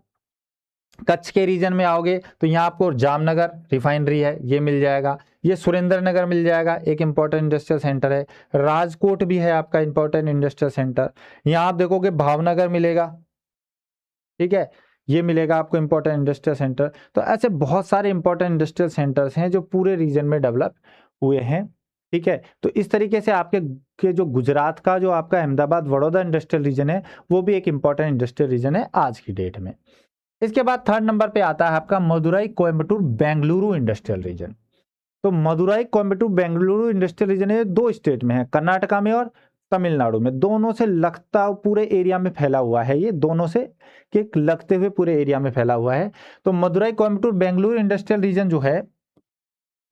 कच्छ के रीजन में आओगे तो यहाँ आपको जामनगर रिफाइनरी है, ये मिल जाएगा। ये सुरेंद्र नगर मिल जाएगा, एक इंपॉर्टेंट इंडस्ट्रियल सेंटर है। राजकोट भी है आपका इंपॉर्टेंट इंडस्ट्रियल सेंटर। यहाँ आप देखोगे भावनगर मिलेगा, ठीक है, ये मिलेगा आपको इंपॉर्टेंट इंडस्ट्रियल सेंटर। तो ऐसे बहुत सारे इंपॉर्टेंट इंडस्ट्रियल सेंटर्स हैं जो पूरे रीजन में डेवलप हुए हैं, ठीक है। तो इस तरीके से आपके के जो गुजरात का जो आपका अहमदाबाद वडोदरा इंडस्ट्रियल रीजन है वो भी एक इंपॉर्टेंट इंडस्ट्रियल रीजन है आज की डेट में। इसके बाद 3rd नंबर पे आता है आपका मदुरई कोयम्बटूर बेंगलुरु इंडस्ट्रियल रीजन। तो मदुरई कोयम्बटूर बेंगलुरु इंडस्ट्रियल रीजन है 2 स्टेट में है, कर्नाटका में और तमिलनाडु में, दोनों से लगता पूरे एरिया में फैला हुआ है, ये दोनों से के लगते हुए पूरे एरिया में फैला हुआ है। तो मदुरई, कोयम्बटूर, बेंगलुरु इंडस्ट्रियल रीजन जो है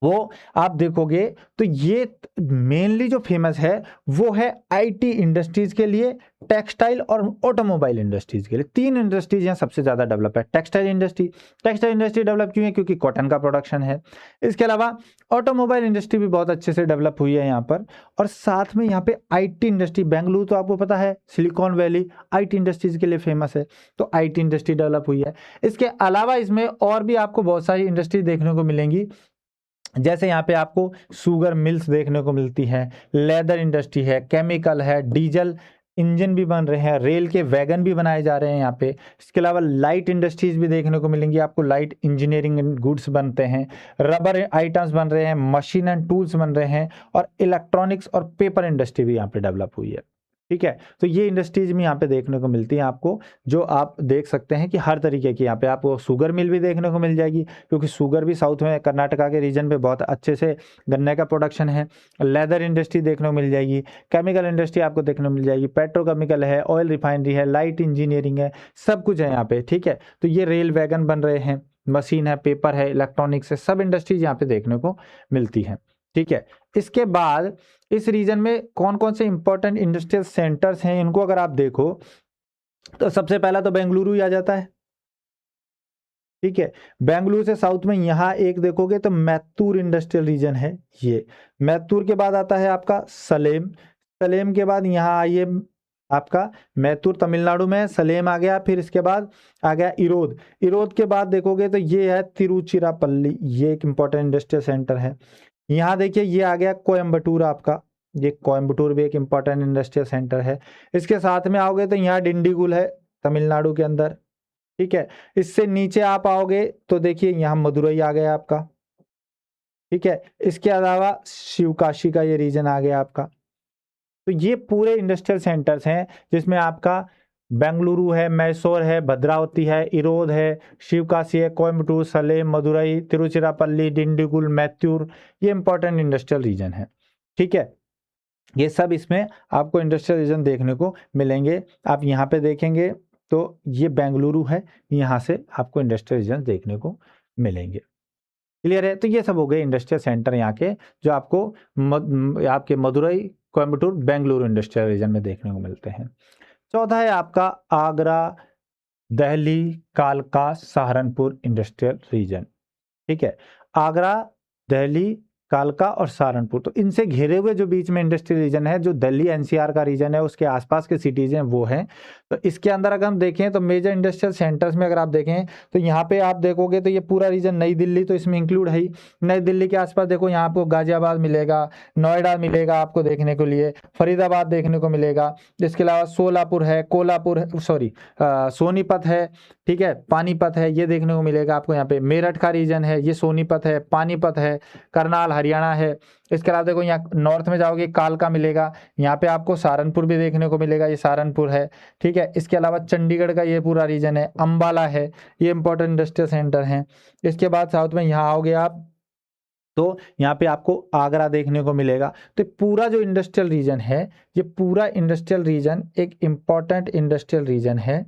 वो आप देखोगे तो ये मेनली जो फेमस है वो है आईटी इंडस्ट्रीज के लिए, टेक्सटाइल और ऑटोमोबाइल इंडस्ट्रीज के लिए। तीन इंडस्ट्रीज यहाँ सबसे ज़्यादा डेवलप है। टेक्सटाइल इंडस्ट्री डेवलप क्यों है? क्योंकि कॉटन का प्रोडक्शन है। इसके अलावा ऑटोमोबाइल इंडस्ट्री भी बहुत अच्छे से डेवलप हुई है यहाँ पर, और साथ में यहाँ पे आईटी इंडस्ट्री, बेंगलुरु तो आपको पता है सिलिकॉन वैली आईटी इंडस्ट्रीज के लिए फेमस है, तो आईटी इंडस्ट्री डेवलप हुई है। इसके अलावा इसमें और भी आपको बहुत सारी इंडस्ट्री देखने को मिलेंगी, जैसे यहाँ पे आपको शुगर मिल्स देखने को मिलती है, लेदर इंडस्ट्री है, केमिकल है, डीजल इंजन भी बन रहे हैं, रेल के वैगन भी बनाए जा रहे हैं यहाँ पे। इसके अलावा लाइट इंडस्ट्रीज भी देखने को मिलेंगी आपको, लाइट इंजीनियरिंग गुड्स बनते हैं, रबर आइटम्स बन रहे हैं, मशीन एंड टूल्स बन रहे हैं, और इलेक्ट्रॉनिक्स और पेपर इंडस्ट्री भी यहाँ पे डेवलप हुई है। ठीक है, तो ये इंडस्ट्रीज भी यहाँ पे देखने को मिलती हैं आपको, जो आप देख सकते हैं कि हर तरीके की यहाँ पे आपको शुगर मिल भी देखने को मिल जाएगी, क्योंकि शुगर भी साउथ में कर्नाटका के रीजन पे बहुत अच्छे से गन्ने का प्रोडक्शन है। लेदर इंडस्ट्री देखने को मिल जाएगी, केमिकल इंडस्ट्री आपको देखने को मिल जाएगी, पेट्रोकेमिकल है, ऑयल रिफाइनरी है, लाइट इंजीनियरिंग है, सब कुछ है यहाँ पे। ठीक है, तो ये रेल वैगन बन रहे हैं, मशीन है, पेपर है, इलेक्ट्रॉनिक्स है, सब इंडस्ट्रीज यहाँ पे देखने को मिलती हैं। ठीक है, इसके बाद इस रीजन में कौन कौन से इंपॉर्टेंट इंडस्ट्रियल सेंटर्स हैं, इनको अगर आप देखो तो सबसे पहला तो बेंगलुरु ही आ जाता है। ठीक है, बेंगलुरु से साउथ में यहाँ एक देखोगे तो मैत्तूर इंडस्ट्रियल रीजन है, ये मैत्तूर के बाद आता है आपका सलेम, सलेम के बाद यहाँ आइए आपका मैत्तूर तमिलनाडु में, सलेम आ गया, फिर इसके बाद आ गया इरोद, इरोद के बाद देखोगे तो ये है तिरुचिरापल्ली, ये एक इंपॉर्टेंट इंडस्ट्रियल सेंटर है। यहाँ देखिए ये आ गया कोयम्बटूर आपका, ये कोयम्बटूर भी एक इंपॉर्टेंट इंडस्ट्रियल सेंटर है। इसके साथ में आओगे तो यहाँ डिंडीगुल है तमिलनाडु के अंदर। ठीक है, इससे नीचे आप आओगे तो देखिए यहाँ मदुरई आ गया आपका। ठीक है, इसके अलावा शिवकाशी का ये रीजन आ गया आपका। तो ये पूरे इंडस्ट्रियल सेंटर्स हैं, जिसमें आपका बेंगलुरु है, मैसूर है, भद्रावती है, इरोद है, शिवकाशी है, कोयम्बटूर, सलेम, मदुरई, तिरुचिरापल्ली, डिंडीगुल, मैत्तूर, ये इंपॉर्टेंट इंडस्ट्रियल रीजन है। ठीक है, ये सब इसमें आपको इंडस्ट्रियल रीजन देखने को मिलेंगे। आप यहाँ पे देखेंगे तो ये बेंगलुरु है, यहाँ से आपको इंडस्ट्रियल रीजन देखने को मिलेंगे। क्लियर है? तो ये सब हो गए इंडस्ट्रियल सेंटर यहाँ के, जो आपको आपके मदुरई, कोयम्बटूर, बेंगलुरु इंडस्ट्रियल रीजन में देखने को मिलते हैं। चौथा है आपका आगरा, दिल्ली, कालका, सहारनपुर इंडस्ट्रियल रीजन। ठीक है, आगरा, दिल्ली, कालका और सहारनपुर, तो इनसे घिरे हुए जो बीच में इंडस्ट्रियल रीजन है, जो दिल्ली एनसीआर का रीजन है, उसके आसपास के सिटीज हैं वो हैं। तो इसके अंदर अगर हम देखें तो मेजर इंडस्ट्रियल सेंटर्स में अगर आप देखें तो यहाँ पे आप देखोगे तो ये पूरा रीजन, नई दिल्ली तो इसमें इंक्लूड है ही। नई दिल्ली के आसपास देखो, यहाँ आपको गाजियाबाद मिलेगा, नोएडा मिलेगा आपको देखने के लिए, फरीदाबाद देखने को मिलेगा। इसके अलावा सोलापुर है, कोल्हापुर, सॉरी सोनीपत है, ठीक है, पानीपत है, ये देखने को मिलेगा आपको यहाँ पे। मेरठ का रीजन है, ये सोनीपत है, पानीपत है, करनाल हरियाणा है। इसके अलावा देखो यहाँ नॉर्थ में जाओगे कालका मिलेगा, यहाँ पे आपको सहारनपुर भी देखने को मिलेगा, ये सहारनपुर है। ठीक है, इसके अलावा चंडीगढ़ का ये पूरा रीजन है, अंबाला है, ये इंपॉर्टेंट इंडस्ट्रियल सेंटर हैं। इसके बाद साउथ में यहाँ आओगे आप तो यहाँ पे आपको आगरा देखने को मिलेगा। तो पूरा जो इंडस्ट्रियल रीजन है, ये पूरा इंडस्ट्रियल रीजन एक इंपॉर्टेंट इंडस्ट्रियल रीजन है।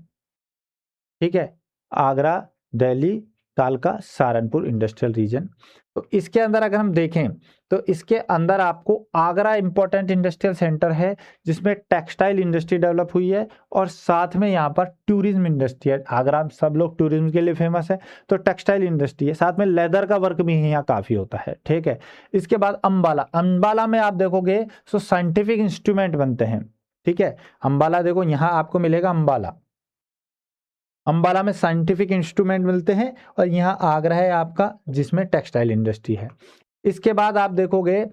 ठीक है, आगरा, दिल्ली, कालका, सहारनपुर इंडस्ट्रियल रीजन। तो इसके अंदर अगर हम देखें तो इसके अंदर आपको आगरा इंपॉर्टेंट इंडस्ट्रियल सेंटर है, जिसमें टेक्सटाइल इंडस्ट्री डेवलप हुई है, और साथ में यहाँ पर टूरिज्म इंडस्ट्री है। आगरा सब लोग टूरिज्म के लिए फेमस है, तो टेक्सटाइल इंडस्ट्री है, साथ में लेदर का वर्क भी यहाँ काफ़ी होता है। ठीक है, इसके बाद अंबाला, अंबाला में आप देखोगे तो साइंटिफिक इंस्ट्रूमेंट बनते हैं। ठीक है, अंबाला देखो यहाँ आपको मिलेगा अंबाला, अंबाला में साइंटिफिक इंस्ट्रूमेंट मिलते हैं, और यहाँ आगरा है आपका जिसमें टेक्सटाइल इंडस्ट्री है। इसके बाद आप देखोगे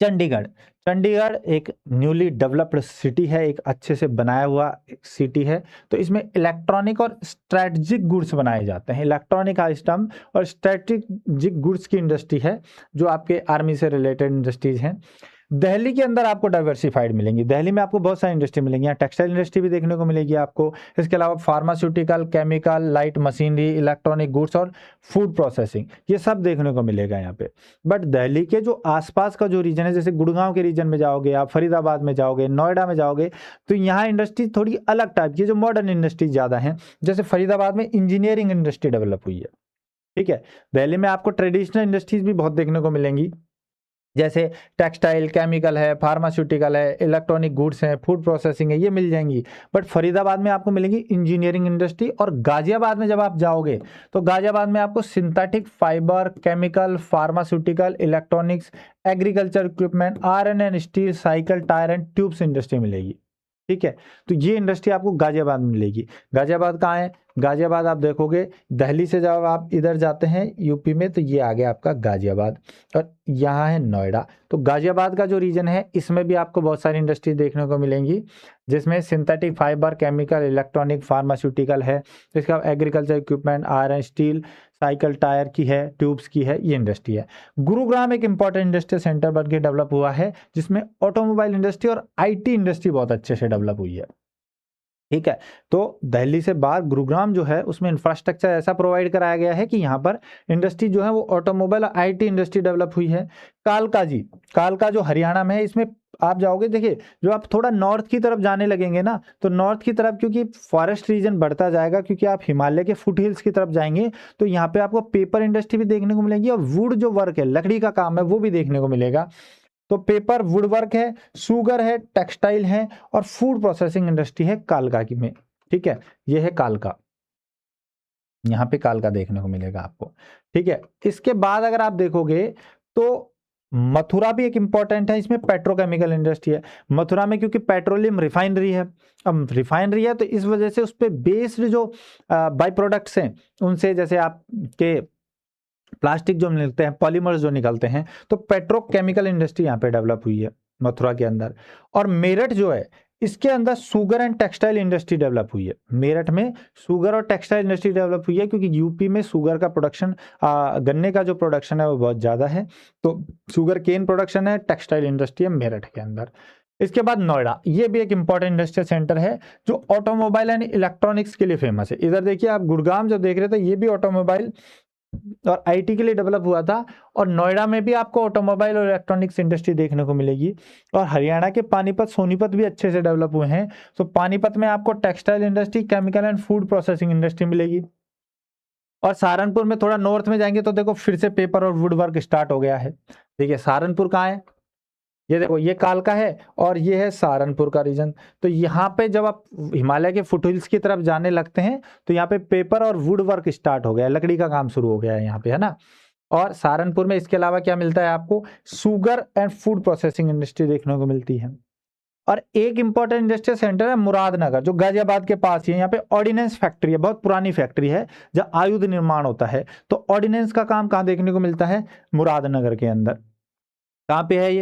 चंडीगढ़, चंडीगढ़ एक न्यूली डेवलप्ड सिटी है, एक अच्छे से बनाया हुआ सिटी है। तो इसमें इलेक्ट्रॉनिक और स्ट्रेटजिक गुड्स बनाए जाते हैं, इलेक्ट्रॉनिक आइटम और स्ट्रेटजिक गुड्स की इंडस्ट्री है, जो आपके आर्मी से रिलेटेड इंडस्ट्रीज हैं। दिल्ली के अंदर आपको डाइवर्सिफाइड मिलेंगी, दिल्ली में आपको बहुत सारी इंडस्ट्री मिलेंगी, यहाँ टेक्सटाइल इंडस्ट्री भी देखने को मिलेगी आपको, इसके अलावा pharmaceutical, chemical, light machinery, electronic goods और फूड प्रोसेसिंग, ये सब देखने को मिलेगा यहाँ पे। बट दिल्ली के जो आसपास का जो रीजन है, जैसे गुड़गांव के रीजन में जाओगे आप, फरीदाबाद में जाओगे, नोएडा में जाओगे, तो यहाँ इंडस्ट्री थोड़ी अलग टाइप की, जो मॉडर्न इंडस्ट्री ज़्यादा है। जैसे फरीदाबाद में इंजीनियरिंग इंडस्ट्री डेवलप हुई है, ठीक है। दिल्ली में आपको ट्रेडिशनल इंडस्ट्रीज भी बहुत देखने को मिलेंगी, जैसे टेक्सटाइल, केमिकल है, फार्मास्यूटिकल है, इलेक्ट्रॉनिक गुड्स हैं, फूड प्रोसेसिंग है, ये मिल जाएंगी। बट फरीदाबाद में आपको मिलेंगी इंजीनियरिंग इंडस्ट्री, और गाजियाबाद में जब आप जाओगे तो गाजियाबाद में आपको synthetic fibre, chemical, pharmaceutical, electronics, agriculture equipment, iron and steel, cycle, tyre and tubes industry मिलेगी, ठीक है। तो ये इंडस्ट्री आपको गाजियाबाद में मिलेगी। गाजियाबाद कहाँ है? गाजियाबाद आप देखोगे, दिल्ली से जब आप इधर जाते हैं यूपी में, तो ये आ गया आपका गाजियाबाद, और यहाँ है नोएडा। तो गाजियाबाद का जो रीजन है, इसमें भी आपको बहुत सारी इंडस्ट्री देखने को मिलेंगी, जिसमें synthetic fibre, chemical, electronic, pharmaceutical है, इसका agriculture equipment, iron, steel, cycle, tyre की है, ट्यूब्स की है, ये इंडस्ट्री है। गुरुग्राम एक इंपॉर्टेंट इंडस्ट्रियल सेंटर बन के डेवलप हुआ है, जिसमें ऑटोमोबाइल इंडस्ट्री और आईटी इंडस्ट्री बहुत अच्छे से डेवलप हुई है, ठीक है। तो दिल्ली से बाहर गुरुग्राम जो है, उसमें इंफ्रास्ट्रक्चर ऐसा प्रोवाइड कराया गया है कि यहाँ पर इंडस्ट्री जो है वो ऑटोमोबाइल और आईटी इंडस्ट्री डेवलप हुई है। कालका जी, कालका जो हरियाणा में है, इसमें आप जाओगे, देखिए जो आप थोड़ा नॉर्थ की तरफ जाने लगेंगे ना, तो नॉर्थ की तरफ क्योंकि फॉरेस्ट रीजन बढ़ता जाएगा, क्योंकि आप हिमालय के फुट हिल्स की तरफ जाएंगे, तो यहाँ पे आपको पेपर इंडस्ट्री भी देखने को मिलेगी, और वुड जो वर्क है, लकड़ी का काम है, वो भी देखने को मिलेगा। तो पेपर, वुड वर्क है, शुगर है, टेक्सटाइल है, और फूड प्रोसेसिंग इंडस्ट्री है कालका की में, ठीक है। ये है कालका, यहाँ पे कालका देखने को मिलेगा आपको, ठीक है। इसके बाद अगर आप देखोगे तो मथुरा भी एक इंपॉर्टेंट है, इसमें पेट्रोकेमिकल इंडस्ट्री है। मथुरा में क्योंकि पेट्रोलियम रिफाइनरी है, अब रिफाइनरी है तो इस वजह से उस पर बेस्ड जो बाई प्रोडक्ट्स हैं, उनसे जैसे आपके प्लास्टिक जो मिलते हैं, पॉलीमर्स जो निकलते हैं, तो पेट्रोकेमिकल इंडस्ट्री यहाँ पे डेवलप हुई है मथुरा के अंदर। और मेरठ जो है, इसके अंदर sugar and textile industry develop हुई है। मेरठ में शुगर और टेक्सटाइल इंडस्ट्री डेवलप हुई है, क्योंकि यूपी में शुगर का प्रोडक्शन, गन्ने का जो प्रोडक्शन है वो बहुत ज़्यादा है, तो शुगर केन प्रोडक्शन है, टेक्सटाइल इंडस्ट्री है मेरठ के अंदर। इसके बाद नोएडा, ये भी एक इंपॉर्टेंट इंडस्ट्रियल सेंटर है, जो ऑटोमोबाइल एंड इलेक्ट्रॉनिक्स के लिए फेमस है। इधर देखिए आप, गुड़गांव जो देख रहे थे, ये भी ऑटोमोबाइल और आईटी के लिए डेवलप हुआ था, और नोएडा में भी आपको ऑटोमोबाइल और इलेक्ट्रॉनिक्स इंडस्ट्री देखने को मिलेगी। और हरियाणा के पानीपत, सोनीपत भी अच्छे से डेवलप हुए हैं, तो पानीपत में आपको textile industry, chemical and food processing industry मिलेगी। और सहारनपुर में थोड़ा नॉर्थ में जाएंगे तो देखो फिर से पेपर और वुड वर्क स्टार्ट हो गया है। देखिए सहारनपुर कहाँ है, ये देखो, ये कालका है और ये है सहारनपुर का रीजन। तो यहाँ पे जब आप हिमालय के फुटहिल्स की तरफ जाने लगते हैं, तो यहाँ पे पेपर और वुड वर्क स्टार्ट हो गया है, लकड़ी का काम शुरू हो गया है यहाँ पे, है ना। और सहारनपुर में इसके अलावा क्या मिलता है आपको? Sugar and food processing industry देखने को मिलती है। और एक इंपॉर्टेंट इंडस्ट्रियल सेंटर है मुरादनगर, जो गाजियाबाद के पास ही है। यहाँ पे ऑर्डिनेंस फैक्ट्री है, बहुत पुरानी फैक्ट्री है, जहाँ आयुध निर्माण होता है। तो ऑर्डिनेंस का काम कहाँ देखने को मिलता है? मुरादनगर के अंदर। कहाँ पे है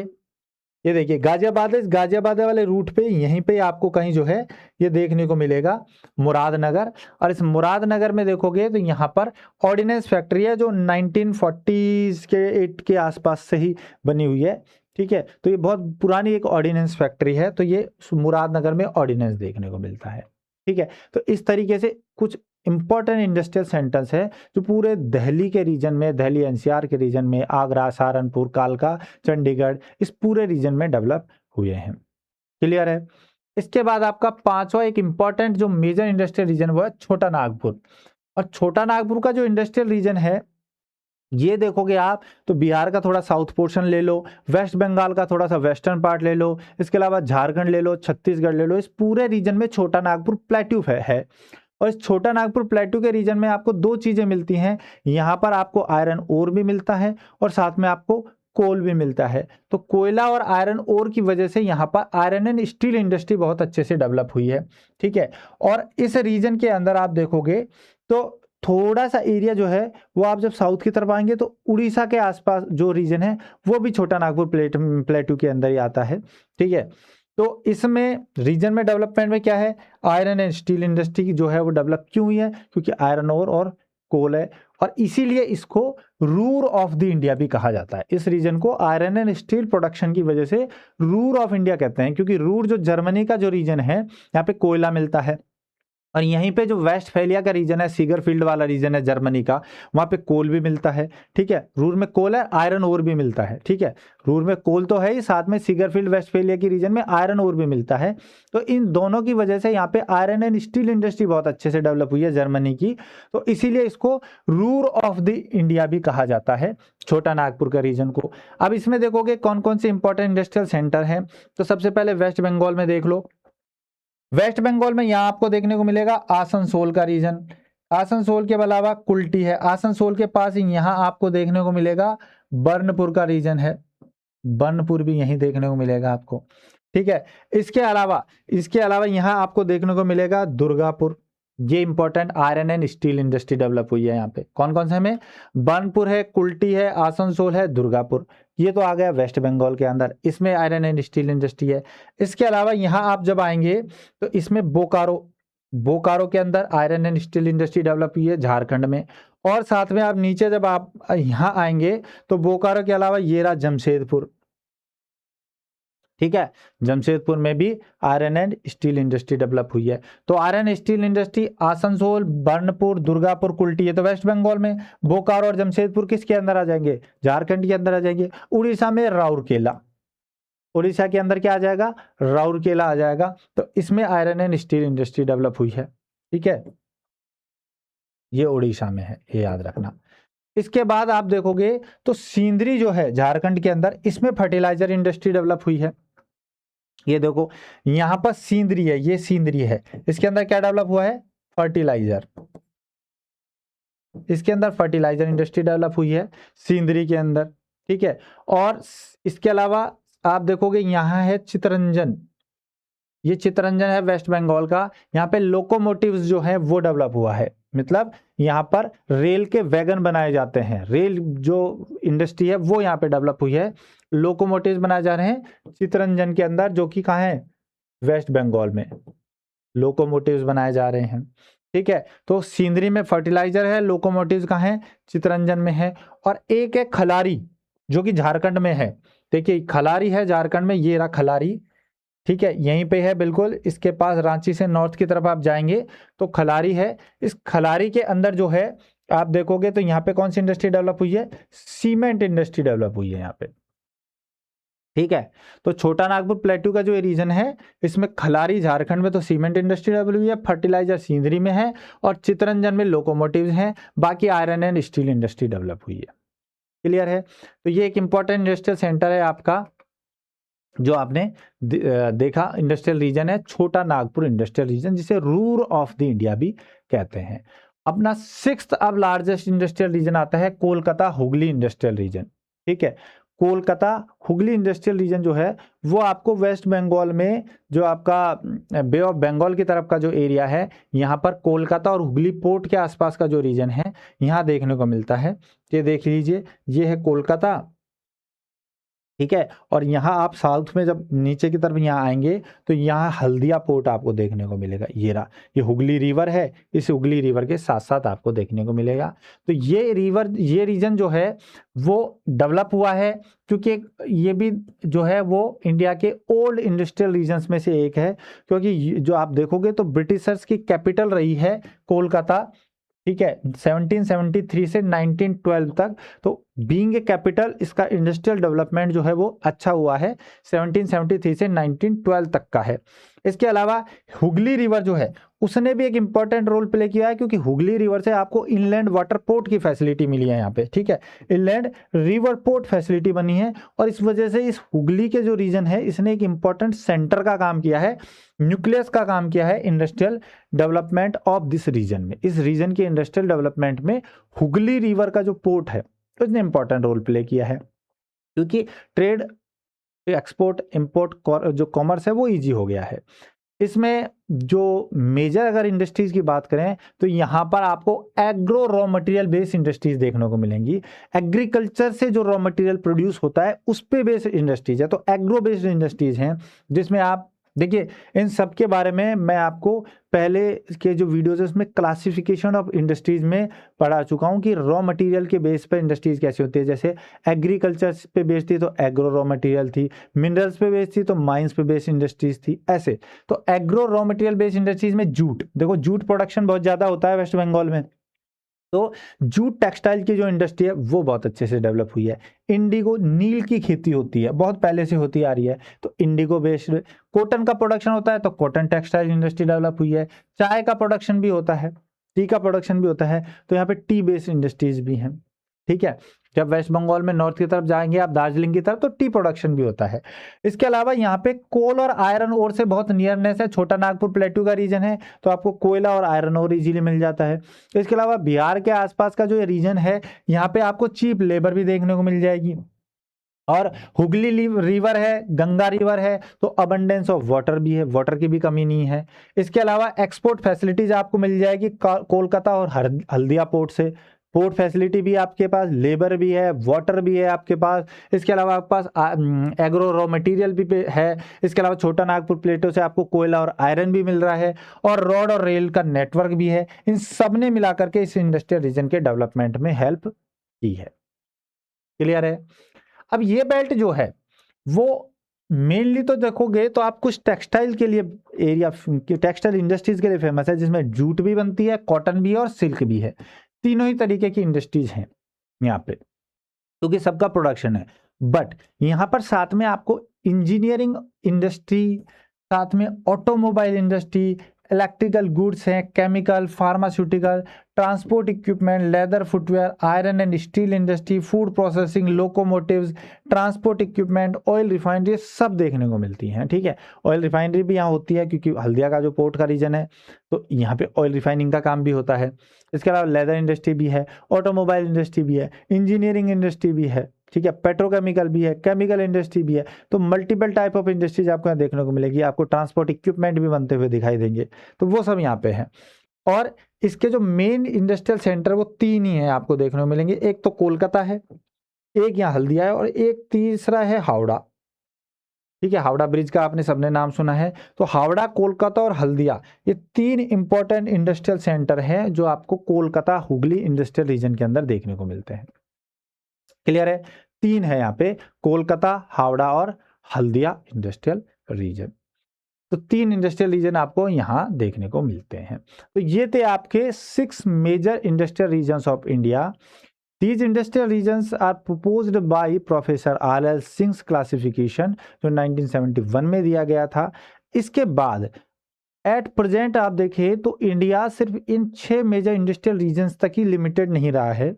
ये देखिए गाजियाबाद है, इस गाजियाबाद वाले रूट पे यहीं पे आपको कहीं जो है ये देखने को मिलेगा मुरादनगर। और इस मुरादनगर में देखोगे तो यहाँ पर ऑर्डिनेंस फैक्ट्री है, जो 1940s के 8 के आसपास से ही बनी हुई है, ठीक है। तो ये बहुत पुरानी एक ऑर्डिनेंस फैक्ट्री है, तो ये मुरादनगर में ऑर्डिनेंस देखने को मिलता है, ठीक है। तो इस तरीके से कुछ इंपॉर्टेंट इंडस्ट्रियल सेंटर्स है जो पूरे दिल्ली के रीजन में, दिल्ली एनसीआर के रीजन में, आगरा, सहारनपुर, कालका, चंडीगढ़, इस पूरे रीजन में डेवलप हुए हैं। क्लियर है? इसके बाद आपका पांचवा एक इंपॉर्टेंट जो मेजर इंडस्ट्रियल रीजन वो है छोटा नागपुर। और छोटा नागपुर का जो इंडस्ट्रियल रीजन है, ये देखोगे आप तो बिहार का थोड़ा साउथ पोर्शन ले लो, वेस्ट बंगाल का थोड़ा सा वेस्टर्न पार्ट ले लो, इसके अलावा झारखंड ले लो, छत्तीसगढ़ ले लो, इस पूरे रीजन में छोटा नागपुर प्लेट्यू है। और इस छोटा नागपुर प्लेट्यू के रीजन में आपको दो चीजें मिलती हैं, यहाँ पर आपको आयरन ओर भी मिलता है और साथ में आपको कोल भी मिलता है। तो कोयला और आयरन ओर की वजह से यहाँ पर आयरन एंड स्टील इंडस्ट्री बहुत अच्छे से डेवलप हुई है, ठीक है। और इस रीजन के अंदर आप देखोगे तो थोड़ा सा एरिया जो है वो आप जब साउथ की तरफ आएंगे तो उड़ीसा के आसपास जो रीजन है वो भी छोटा नागपुर प्लेट्यू के अंदर ही आता है, ठीक है। तो इसमें रीजन में डेवलपमेंट में क्या है, आयरन एंड स्टील इंडस्ट्री जो है वो डेवलप क्यों हुई है? क्योंकि आयरन ओर और कोल है, और इसीलिए इसको रूर ऑफ द इंडिया भी कहा जाता है। इस रीजन को आयरन एंड स्टील प्रोडक्शन की वजह से रूर ऑफ इंडिया कहते हैं, क्योंकि रूर जो जर्मनी का जो रीजन है, यहाँ पे कोयला मिलता है, और यहीं पे जो वेस्टफैलिया का रीजन है, सीगरफील्ड वाला रीजन है जर्मनी का, वहां पे कोल भी मिलता है। ठीक है, रूर में कोल है, आयरन ओर भी मिलता है। ठीक है, रूर में कोल तो है ही, साथ में सीगरफील्ड वेस्टफेलिया की रीजन में आयरन ओर भी मिलता है। तो इन दोनों की वजह से यहाँ पे आयरन एंड स्टील इंडस्ट्री बहुत अच्छे से डेवलप हुई है जर्मनी की, तो इसीलिए इसको रूर ऑफ द इंडिया भी कहा जाता है, छोटा नागपुर का रीजन को। अब इसमें देखोगे कौन कौन से इंपॉर्टेंट इंडस्ट्रियल सेंटर हैं, तो सबसे पहले वेस्ट बंगाल में देख लो। वेस्ट बंगाल में यहां आपको देखने को मिलेगा आसनसोल का रीजन, आसनसोल के अलावा कुल्टी है, आसनसोल के पास ही यहां आपको देखने को मिलेगा बर्नपुर का रीजन है, बर्नपुर भी यहीं देखने को मिलेगा आपको। ठीक है, इसके अलावा यहां आपको देखने को मिलेगा दुर्गापुर। ये important iron and steel industry develop हुई है यहाँ पे। कौन कौन से हमें, बर्नपुर है, कुल्टी है, आसनसोल है, दुर्गापुर, ये तो आ गया वेस्ट बंगाल के अंदर, इसमें आयरन एंड स्टील इंडस्ट्री है। इसके अलावा यहाँ आप जब आएंगे तो इसमें बोकारो के अंदर iron and steel industry develop हुई है झारखंड में। और साथ में आप नीचे जब आप यहाँ आएंगे तो बोकारो के अलावा ये रहा जमशेदपुर। ठीक है, जमशेदपुर में भी iron and steel industry develop हुई है। तो iron steel industry Asansol, Burnpur, Durgapur, Kulti, ये तो वेस्ट बंगाल में। बोकारो और जमशेदपुर किसके अंदर आ जाएंगे, झारखंड के अंदर आ जाएंगे। उड़ीसा में राउरकेला, उड़ीसा के अंदर क्या आ जाएगा, राउरकेला आ जाएगा। तो इसमें iron and steel industry develop हुई है। ठीक है, ये उड़ीसा में है, ये याद रखना। इसके बाद आप देखोगे तो सिंदरी जो है झारखंड के अंदर, इसमें फर्टिलाइजर इंडस्ट्री डेवलप हुई है। ये देखो यहां पर सिंदरी है, ये सिंदरी है, इसके अंदर क्या डेवलप हुआ है, फर्टिलाइजर, इसके अंदर फर्टिलाइजर इंडस्ट्री डेवलप हुई है सिंदरी के अंदर। ठीक है, और इसके अलावा आप देखोगे यहां है चितरंजन, ये चितरंजन है वेस्ट बंगाल का, यहाँ पे लोकोमोटिव्स जो है वो डेवलप हुआ है, मतलब यहाँ पर रेल के वैगन बनाए जाते हैं, रेल जो इंडस्ट्री है वो यहाँ पे डेवलप हुई है। लोकोमोटिव्स बनाए जा रहे हैं चितरंजन के अंदर, जो कि कहाँ है, वेस्ट बंगाल में लोकोमोटिव्स बनाए जा रहे हैं। ठीक है, तो सिंदरी में फर्टिलाइजर है, लोकोमोटिव्स कहाँ है, चितरंजन में है। और एक है खलारी, जो कि झारखंड में है। देखिए खलारी है झारखंड में, ये रहा खलारी। ठीक है, यहीं पे है बिल्कुल, इसके पास रांची से नॉर्थ की तरफ आप जाएंगे तो खलारी है। इस खलारी के अंदर जो है आप देखोगे तो यहाँ पे कौन सी इंडस्ट्री डेवलप हुई है, सीमेंट इंडस्ट्री डेवलप हुई है यहाँ पे। ठीक है, तो छोटा नागपुर प्लेटू का जो रीजन है, इसमें खलारी झारखंड में तो सीमेंट इंडस्ट्री डेवलप हुई है, फर्टिलाइजर सिंदरी में है, और चितरंजन में लोकोमोटिव्स हैं, बाकी iron and steel industry develop हुई है। क्लियर है, तो ये एक इंपॉर्टेंट इंडस्ट्रियल सेंटर है आपका, जो आपने देखा इंडस्ट्रियल रीजन है छोटा नागपुर इंडस्ट्रियल रीजन, जिसे रूर ऑफ द इंडिया भी कहते हैं। अपना 6th अब लार्जेस्ट इंडस्ट्रियल रीजन आता है कोलकाता हुगली इंडस्ट्रियल रीजन। ठीक है, कोलकाता हुगली इंडस्ट्रियल रीजन जो है वो आपको वेस्ट बंगाल में, जो आपका बे ऑफ बंगाल की तरफ का जो एरिया है, यहाँ पर कोलकाता और हुगली पोर्ट के आसपास का जो रीजन है यहाँ देखने को मिलता है। ये देख लीजिए, ये है कोलकाता। ठीक है, और यहाँ आप साउथ में जब नीचे की तरफ यहाँ आएंगे तो यहाँ हल्दिया पोर्ट आपको देखने को मिलेगा, ये रहा, ये हुगली रिवर है, इस हुगली रिवर के साथ साथ आपको देखने को मिलेगा। तो ये रिवर, ये रीजन जो है वो डेवलप हुआ है, क्योंकि ये भी जो है वो इंडिया के ओल्ड इंडस्ट्रियल रीजन्स में से एक है, क्योंकि जो आप देखोगे तो ब्रिटिशर्स की कैपिटल रही है कोलकाता। ठीक है, 1773 से 1912 तक, तो बीइंग ए कैपिटल इसका इंडस्ट्रियल डेवलपमेंट जो है वो अच्छा हुआ है, 1773 से 1912 तक का है। इसके अलावा हुगली रिवर जो है उसने भी एक इंपॉर्टेंट रोल प्ले किया है, क्योंकि हुगली रिवर से आपको इनलैंड वाटर पोर्ट की फैसिलिटी मिली है यहाँ पे। ठीक है, इनलैंड रिवर पोर्ट फैसिलिटी बनी है, और इस वजह से इस हुगली के जो रीजन है इसने एक इंपॉर्टेंट सेंटर का काम किया है, न्यूक्लियस का काम किया है industrial development of this region में। इस रीजन के इंडस्ट्रियल डेवलपमेंट में हुगली रिवर का जो पोर्ट है उसने इंपॉर्टेंट रोल प्ले किया है, क्योंकि ट्रेड, एक्सपोर्ट, इंपोर्ट, जो कॉमर्स है वो इजी हो गया है। इसमें जो मेजर अगर इंडस्ट्रीज की बात करें तो यहाँ पर आपको agro raw material based industries देखने को मिलेंगी। एग्रीकल्चर से जो रॉ मटेरियल प्रोड्यूस होता है उस पे बेस्ड इंडस्ट्रीज है, तो एग्रो बेस्ड इंडस्ट्रीज हैं, जिसमें आप देखिए इन सब के बारे में मैं आपको पहले के जो वीडियोज़ है उसमें क्लासिफिकेशन ऑफ इंडस्ट्रीज़ में पढ़ा चुका हूँ कि रॉ मटेरियल के बेस पर इंडस्ट्रीज़ कैसे होती है। जैसे एग्रीकल्चर पे बेस्ड थी तो एग्रो रॉ मटेरियल थी, मिनरल्स पे बेस्ड थी तो माइंस पे बेस्ड इंडस्ट्रीज़ थी, ऐसे। तो agro raw material based industries में जूट, देखो जूट प्रोडक्शन बहुत ज़्यादा होता है वेस्ट बंगाल में, तो जूट टेक्सटाइल की जो इंडस्ट्री है वो बहुत अच्छे से डेवलप हुई है। इंडिगो नील की खेती होती है, बहुत पहले से होती आ रही है, तो इंडिगो बेस्ड। कॉटन का प्रोडक्शन होता है तो कॉटन टेक्सटाइल इंडस्ट्री डेवलप हुई है। चाय का प्रोडक्शन भी होता है, टी का प्रोडक्शन भी होता है, तो यहाँ पे टी बेस्ड इंडस्ट्रीज भी हैं। ठीक है, जब वेस्ट बंगाल में नॉर्थ की तरफ जाएंगे आप, दार्जिलिंग की तरफ, तो टी प्रोडक्शन भी होता है। इसके अलावा यहाँ पे कोल और आयरन ओर से बहुत नियरनेस है। छोटा नागपुर प्लेटू का रीजन है तो आपको कोयला और आयरन ओर इजीली मिल जाता है। इसके अलावा बिहार के आसपास का जो रीजन है यहाँ पे आपको चीप लेबर भी देखने को मिल जाएगी। और हुगली रिवर है, गंगा रिवर है, तो अबंडेंस ऑफ वाटर भी है, वाटर की भी कमी नहीं है। इसके अलावा एक्सपोर्ट फैसिलिटीज आपको मिल जाएगी कोलकाता और हल्दिया पोर्ट से। पोर्ट फैसिलिटी भी आपके पास, लेबर भी है, वाटर भी है आपके पास। इसके अलावा आपके पास एग्रो रॉ मटेरियल भी है। इसके अलावा छोटा नागपुर प्लेटो से आपको कोयला और आयरन भी मिल रहा है, और रोड और रेल का नेटवर्क भी है। इन सब ने मिलाकर के इस इंडस्ट्रियल रीजन के डेवलपमेंट में हेल्प की है। क्लियर है? अब ये बेल्ट जो है वो मेनली तो देखोगे तो आप कुछ टेक्सटाइल के लिए एरिया, टेक्सटाइल इंडस्ट्रीज के लिए फेमस है, जिसमें जूट भी बनती है, कॉटन भी है और सिल्क भी है। तीनों ही तरीके की इंडस्ट्रीज हैं यहाँ पे, क्योंकि सबका प्रोडक्शन है। बट यहाँ पर साथ में आपको इंजीनियरिंग इंडस्ट्री, साथ में ऑटोमोबाइल इंडस्ट्री, इलेक्ट्रिकल गुड्स हैं, chemical, pharmaceutical, transport equipment, leather, footwear, iron and steel industry, food processing, locomotives, transport equipment, oil refinery, सब देखने को मिलती हैं। ठीक है, ऑयल रिफाइनरी भी यहाँ होती है क्योंकि हल्दिया का जो पोर्ट का रीजन है तो यहाँ पे ऑयल रिफाइनिंग का काम भी होता है। इसके अलावा लेदर इंडस्ट्री भी है, ऑटोमोबाइल इंडस्ट्री भी है, इंजीनियरिंग इंडस्ट्री भी है, ठीक है, पेट्रोकेमिकल भी है, केमिकल इंडस्ट्री भी है। तो मल्टीपल टाइप ऑफ इंडस्ट्रीज आपको यहाँ देखने को मिलेगी। आपको ट्रांसपोर्ट इक्विपमेंट भी बनते हुए दिखाई देंगे, तो वो सब यहाँ पे है। और इसके जो मेन इंडस्ट्रियल सेंटर वो तीन ही है आपको देखने को मिलेंगे। एक तो कोलकाता है, एक यहाँ हल्दिया है, और एक तीसरा है हावड़ा। ठीक है, हावड़ा ब्रिज का आपने सबने नाम सुना है। तो हावड़ा, कोलकाता और हल्दिया, ये तीन इंपॉर्टेंट इंडस्ट्रियल सेंटर हैं जो आपको कोलकाता हुगली इंडस्ट्रियल रीजन के अंदर देखने को मिलते हैं। क्लियर है? तीन है यहाँ पे, कोलकाता, हावड़ा और हल्दिया इंडस्ट्रियल रीजन। तो तीन इंडस्ट्रियल रीजन आपको यहाँ देखने को मिलते हैं। तो ये थे आपके 6 major industrial regions of India. These industrial regions are proposed by professor R.L. Singh classification, जो 1971 में दिया गया था। इसके बाद एट प्रेजेंट आप देखें तो इंडिया सिर्फ इन 6 मेजर इंडस्ट्रियल रीजन्स तक ही लिमिटेड नहीं रहा है।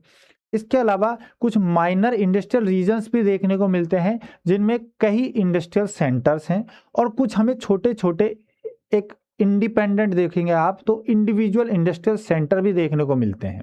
इसके अलावा कुछ माइनर इंडस्ट्रियल रीजन्स भी देखने को मिलते हैं, जिनमें कई इंडस्ट्रियल सेंटर्स हैं, और कुछ हमें छोटे छोटे एक इंडिपेंडेंट देखेंगे आप तो इंडिविजुअल इंडस्ट्रियल सेंटर भी देखने को मिलते हैं।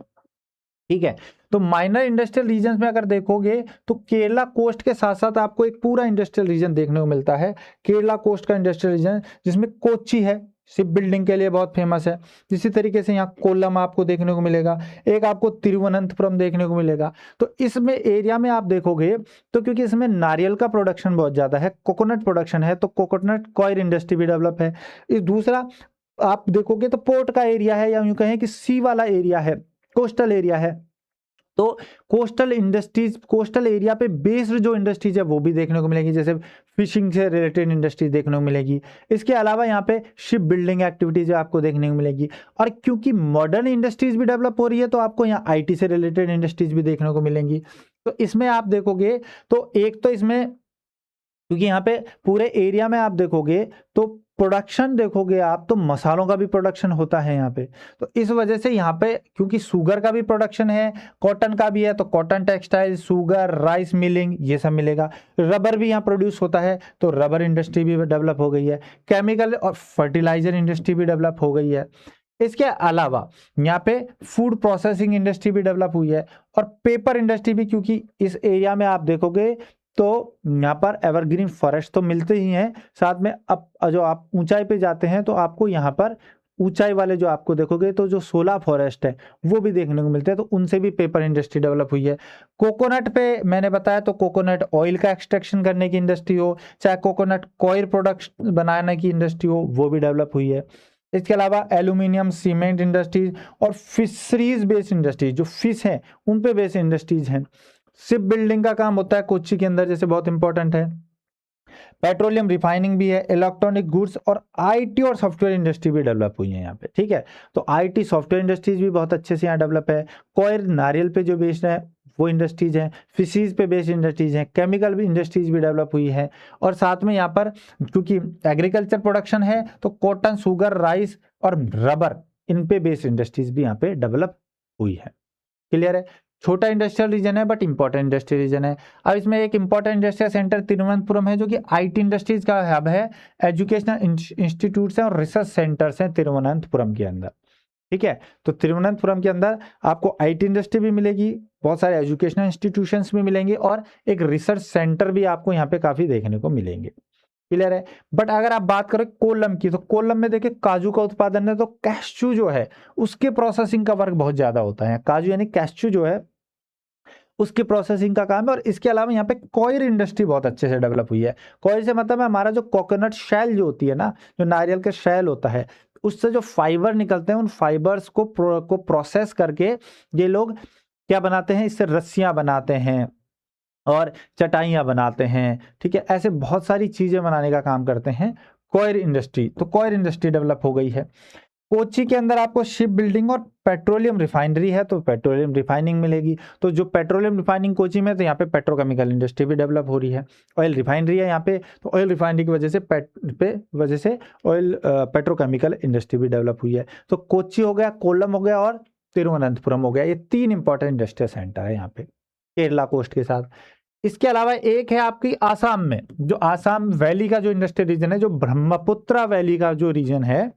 ठीक है, तो माइनर इंडस्ट्रियल रीजन्स में अगर देखोगे तो केरला कोस्ट के साथ साथ आपको एक पूरा इंडस्ट्रियल रीजन देखने को मिलता है। केरला कोस्ट का इंडस्ट्रियल रीजन, जिसमें कोच्चि है, शिप बिल्डिंग के लिए बहुत फेमस है। इसी तरीके से यहाँ कोल्लम आपको देखने को मिलेगा, एक आपको तिरुवनंतपुरम देखने को मिलेगा। तो इसमें एरिया में आप देखोगे तो क्योंकि इसमें नारियल का प्रोडक्शन बहुत ज़्यादा है, कोकोनट प्रोडक्शन है, तो कोकोनट कॉयर इंडस्ट्री भी डेवलप है। इस दूसरा आप देखोगे तो पोर्ट का एरिया है, या यूँ कहें कि सी वाला एरिया है, कोस्टल एरिया है। तो कोस्टल इंडस्ट्रीज, कोस्टल एरिया पे बेस्ड जो इंडस्ट्रीज है वो भी देखने को मिलेगी, जैसे फिशिंग से रिलेटेड इंडस्ट्रीज देखने को मिलेगी। इसके अलावा यहाँ पे शिप बिल्डिंग एक्टिविटीज आपको देखने को मिलेगी। और क्योंकि मॉडर्न इंडस्ट्रीज भी डेवलप हो रही है तो आपको यहाँ आईटी से रिलेटेड इंडस्ट्रीज भी देखने को मिलेंगी। तो इसमें आप देखोगे तो एक तो इसमें, क्योंकि यहाँ पे पूरे एरिया में आप देखोगे तो प्रोडक्शन देखोगे आप तो मसालों का भी प्रोडक्शन होता है यहाँ पे। तो इस वजह से यहाँ पे क्योंकि शुगर का भी प्रोडक्शन है, कॉटन का भी है, तो cotton textile, sugar, rice milling, ये सब मिलेगा। रबर भी यहाँ प्रोड्यूस होता है तो रबर इंडस्ट्री भी डेवलप हो गई है। केमिकल और फर्टिलाइजर इंडस्ट्री भी डेवलप हो गई है। इसके अलावा यहाँ पे फूड प्रोसेसिंग इंडस्ट्री भी डेवलप हुई है, और पेपर इंडस्ट्री भी, क्योंकि इस एरिया में आप देखोगे तो यहाँ पर एवरग्रीन फॉरेस्ट तो मिलते ही हैं, साथ में अब जो आप ऊंचाई पे जाते हैं तो आपको यहाँ पर ऊंचाई वाले जो आपको देखोगे तो जो सोला फॉरेस्ट है वो भी देखने को मिलते हैं, तो उनसे भी पेपर इंडस्ट्री डेवलप हुई है। कोकोनट पे मैंने बताया, तो कोकोनट ऑयल का एक्सट्रैक्शन करने की इंडस्ट्री हो, चाहे कोकोनट कॉयर प्रोडक्ट्स बनाने की इंडस्ट्री हो, वो भी डेवलप हुई है। इसके अलावा एल्यूमिनियम, सीमेंट इंडस्ट्रीज और फिशरीज बेस्ड इंडस्ट्रीज, जो फिश है उन पे बेस्ड इंडस्ट्रीज हैं। शिप बिल्डिंग का काम होता है कोच्चि के अंदर, जैसे बहुत इंपॉर्टेंट है। पेट्रोलियम रिफाइनिंग भी है, इलेक्ट्रॉनिक गुड्स और आईटी और सॉफ्टवेयर इंडस्ट्री भी डेवलप हुई है यहाँ पे, ठीक है। तो आईटी सॉफ्टवेयर इंडस्ट्रीज भी बहुत अच्छे से यहाँ डेवलप है। कॉयर नारियल पे जो बेस्ड है वो इंडस्ट्रीज हैं, फिशीज पे बेस्ड इंडस्ट्रीज हैं, केमिकल भी इंडस्ट्रीज भी डेवलप हुई है। और साथ में यहाँ पर क्योंकि एग्रीकल्चर प्रोडक्शन है तो कॉटन, शुगर, राइस और रबर, इन पे बेस्ड इंडस्ट्रीज भी यहाँ पे डेवलप हुई है। क्लियर है। छोटा इंडस्ट्रियल रीजन है बट इंपॉर्टेंट इंडस्ट्रियल रीजन है। अब इसमें एक इंपॉर्टेंट इंडस्ट्रियल सेंटर तिरुवनंतपुरम है, जो कि आईटी इंडस्ट्रीज का हब है, एजुकेशनल इंस्टीट्यूट्स हैं और रिसर्च सेंटर्स हैं तिरुवनंतपुरम के अंदर, ठीक है। तो तिरुवनंतपुरम के अंदर आपको आईटी इंडस्ट्री भी मिलेगी, बहुत सारे एजुकेशनल इंस्टीट्यूशंस भी मिलेंगे और एक रिसर्च सेंटर भी आपको यहाँ पे काफी देखने को मिलेंगे। क्लियर है। बट अगर आप बात करें कोल्लम की, तो कोल्लम में देखिए काजू का उत्पादन है, तो कैश्यू जो है उसके प्रोसेसिंग का वर्क बहुत ज्यादा होता है। काजू यानी कैश्यू जो है उसकी प्रोसेसिंग का काम है। और इसके अलावा यहाँ पे कॉयर इंडस्ट्री बहुत अच्छे से डेवलप हुई है। कॉयर से मतलब है हमारा जो कोकोनट शेल जो होती है ना, जो नारियल का शेल होता है, उससे जो फाइबर निकलते हैं, उन फाइबर्स को प्रोसेस करके ये लोग क्या बनाते हैं, इससे रस्सियां बनाते हैं और चटाइयाँ बनाते हैं, ठीक है। ऐसे बहुत सारी चीज़ें बनाने का काम करते हैं कॉयर इंडस्ट्री। तो कॉयर इंडस्ट्री डेवलप हो गई है। कोच्चि के अंदर आपको शिप बिल्डिंग और पेट्रोलियम रिफाइनरी है, तो पेट्रोलियम रिफाइनिंग मिलेगी। तो जो पेट्रोलियम रिफाइनिंग कोच्चि में, तो यहाँ पे पेट्रोकेमिकल इंडस्ट्री भी डेवलप हो रही है। ऑयल रिफाइनरी है यहाँ पे, तो ऑयल रिफाइनरी की वजह से ऑयल पेट्रोकेमिकल इंडस्ट्री भी डेवलप हुई है। तो कोच्चि हो गया, कोल्लम हो गया और तिरुवनंतपुरम हो गया, ये 3 इंपॉर्टेंट इंडस्ट्रियल सेंटर है यहाँ पे केरला कोस्ट के साथ। इसके अलावा एक है आपकी आसाम में, जो आसाम वैली का जो इंडस्ट्रियल रीजन है, जो ब्रह्मपुत्रा वैली का जो रीजन है,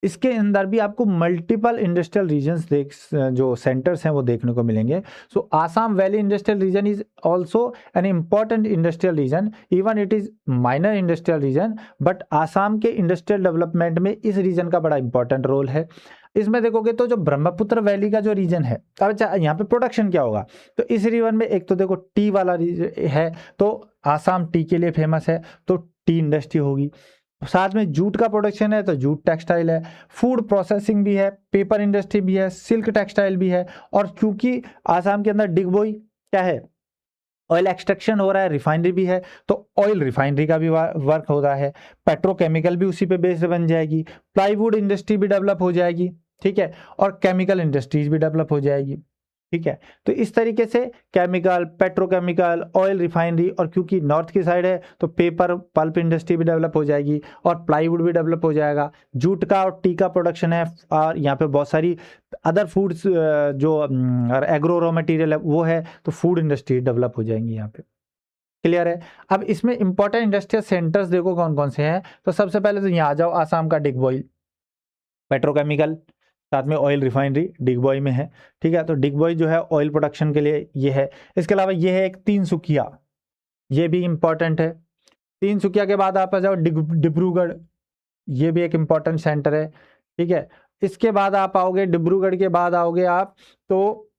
इसके अंदर भी आपको मल्टीपल इंडस्ट्रियल रीजन्स जो सेंटर्स हैं वो देखने को मिलेंगे। So Assam valley industrial region is also an important industrial region, even it is minor industrial region, but Assam के इंडस्ट्रियल डेवलपमेंट में इस रीजन का बड़ा इंपॉर्टेंट रोल है। इसमें देखोगे तो जो ब्रह्मपुत्र वैली का जो रीजन है, अब अच्छा यहाँ पे प्रोडक्शन क्या होगा, तो इस रीजन में एक तो देखो टी वाला है, तो आसाम टी के लिए फेमस है, तो टी इंडस्ट्री होगी। साथ में जूट का प्रोडक्शन है, तो जूट टेक्सटाइल है। फूड प्रोसेसिंग भी है, पेपर इंडस्ट्री भी है, सिल्क टेक्सटाइल भी है। और क्योंकि आसाम के अंदर डिगबोई क्या है, ऑयल एक्सट्रैक्शन हो रहा है, रिफाइनरी भी है, तो ऑयल रिफाइनरी का भी वर्क हो रहा है। पेट्रोकेमिकल भी उसी पे बेस्ड बन जाएगी। प्लाईवुड इंडस्ट्री भी डेवलप हो जाएगी, ठीक है। और केमिकल इंडस्ट्रीज भी डेवलप हो जाएगी, ठीक है। तो इस तरीके से केमिकल, पेट्रोकेमिकल, ऑयल रिफाइनरी, और क्योंकि नॉर्थ की साइड है तो पेपर पल्प इंडस्ट्री भी डेवलप हो जाएगी और प्लाईवुड भी डेवलप हो जाएगा। जूट का और टी का प्रोडक्शन है, और यहाँ पे बहुत सारी अदर फूड्स जो एग्रो रॉ मटेरियल है वो है, तो फूड इंडस्ट्री डेवलप हो जाएंगी यहाँ पे। क्लियर है। अब इसमें इंपॉर्टेंट इंडस्ट्रियल सेंटर्स देखो कौन कौन से हैं। तो सबसे पहले तो यहाँ आ जाओ, आसाम का डिगबोई पेट्रोकेमिकल, साथ में ऑयल रिफाइनरी डिगबोई में है, ठीक है। तो डिगबोई जो है ऑयल प्रोडक्शन के लिए ये है। इसके अलावा ये है एक तीनसुकिया, ये भी इंपॉर्टेंट है। तीनसुकिया के बाद आप आ जाओ डिब्रूगढ़, ये भी एक इंपॉर्टेंट सेंटर है, ठीक है। इसके बाद आप आओगे, डिब्रूगढ़ के बाद आओगे आप, तो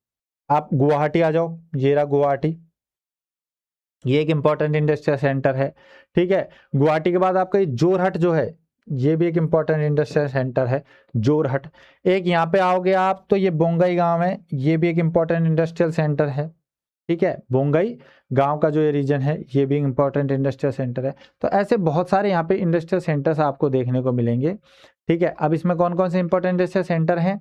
आप गुवाहाटी आ जाओ, ये रहा गुवाहाटी, ये एक इंपॉर्टेंट इंडस्ट्रियल सेंटर है, ठीक है। गुवाहाटी के बाद आपका ये जोरहट जो है, ये भी एक इंपॉर्टेंट इंडस्ट्रियल सेंटर है, जोरहट। एक यहाँ पे आओगे आप, तो ये बोंगई गांव है, ये भी एक इंपॉर्टेंट इंडस्ट्रियल सेंटर है, ठीक है। बोंगई गांव का जो ये रीजन है, ये भी इंपॉर्टेंट इंडस्ट्रियल सेंटर है। तो ऐसे बहुत सारे यहाँ पे इंडस्ट्रियल सेंटर्स आपको देखने को मिलेंगे, ठीक है। अब इसमें कौन कौन से इंपॉर्टेंट इंडस्ट्रियल सेंटर हैं,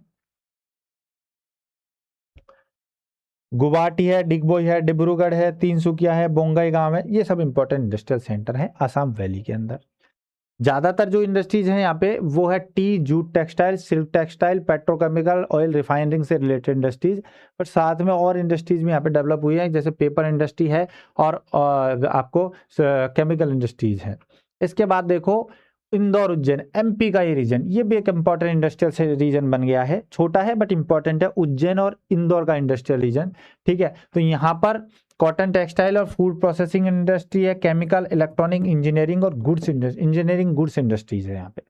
गुवाहाटी है, डिगबोई है, डिब्रूगढ़ है, तीनसुकिया है, बोंगई गांव है, ये सब इंपॉर्टेंट इंडस्ट्रियल सेंटर हैं आसाम वैली के अंदर। ज्यादातर जो इंडस्ट्रीज हैं यहाँ पे वो है T, jute textile, silk textile, petrochemical, oil refining से रिलेटेड इंडस्ट्रीज, पर साथ में और इंडस्ट्रीज भी यहाँ पे डेवलप हुई है, जैसे पेपर इंडस्ट्री है और आपको केमिकल इंडस्ट्रीज है। इसके बाद देखो इंदौर उज्जैन, एमपी का ये रीजन, ये भी एक इंपॉर्टेंट इंडस्ट्रियल रीजन बन गया है, छोटा है बट इंपॉर्टेंट है, उज्जैन और इंदौर का इंडस्ट्रियल रीजन, ठीक है। तो यहाँ पर कॉटन टेक्सटाइल और फूड प्रोसेसिंग इंडस्ट्री है, केमिकल, इलेक्ट्रॉनिक, इंजीनियरिंग और गुड्स इंजीनियरिंग गुड्स इंडस्ट्रीज है यहाँ पे,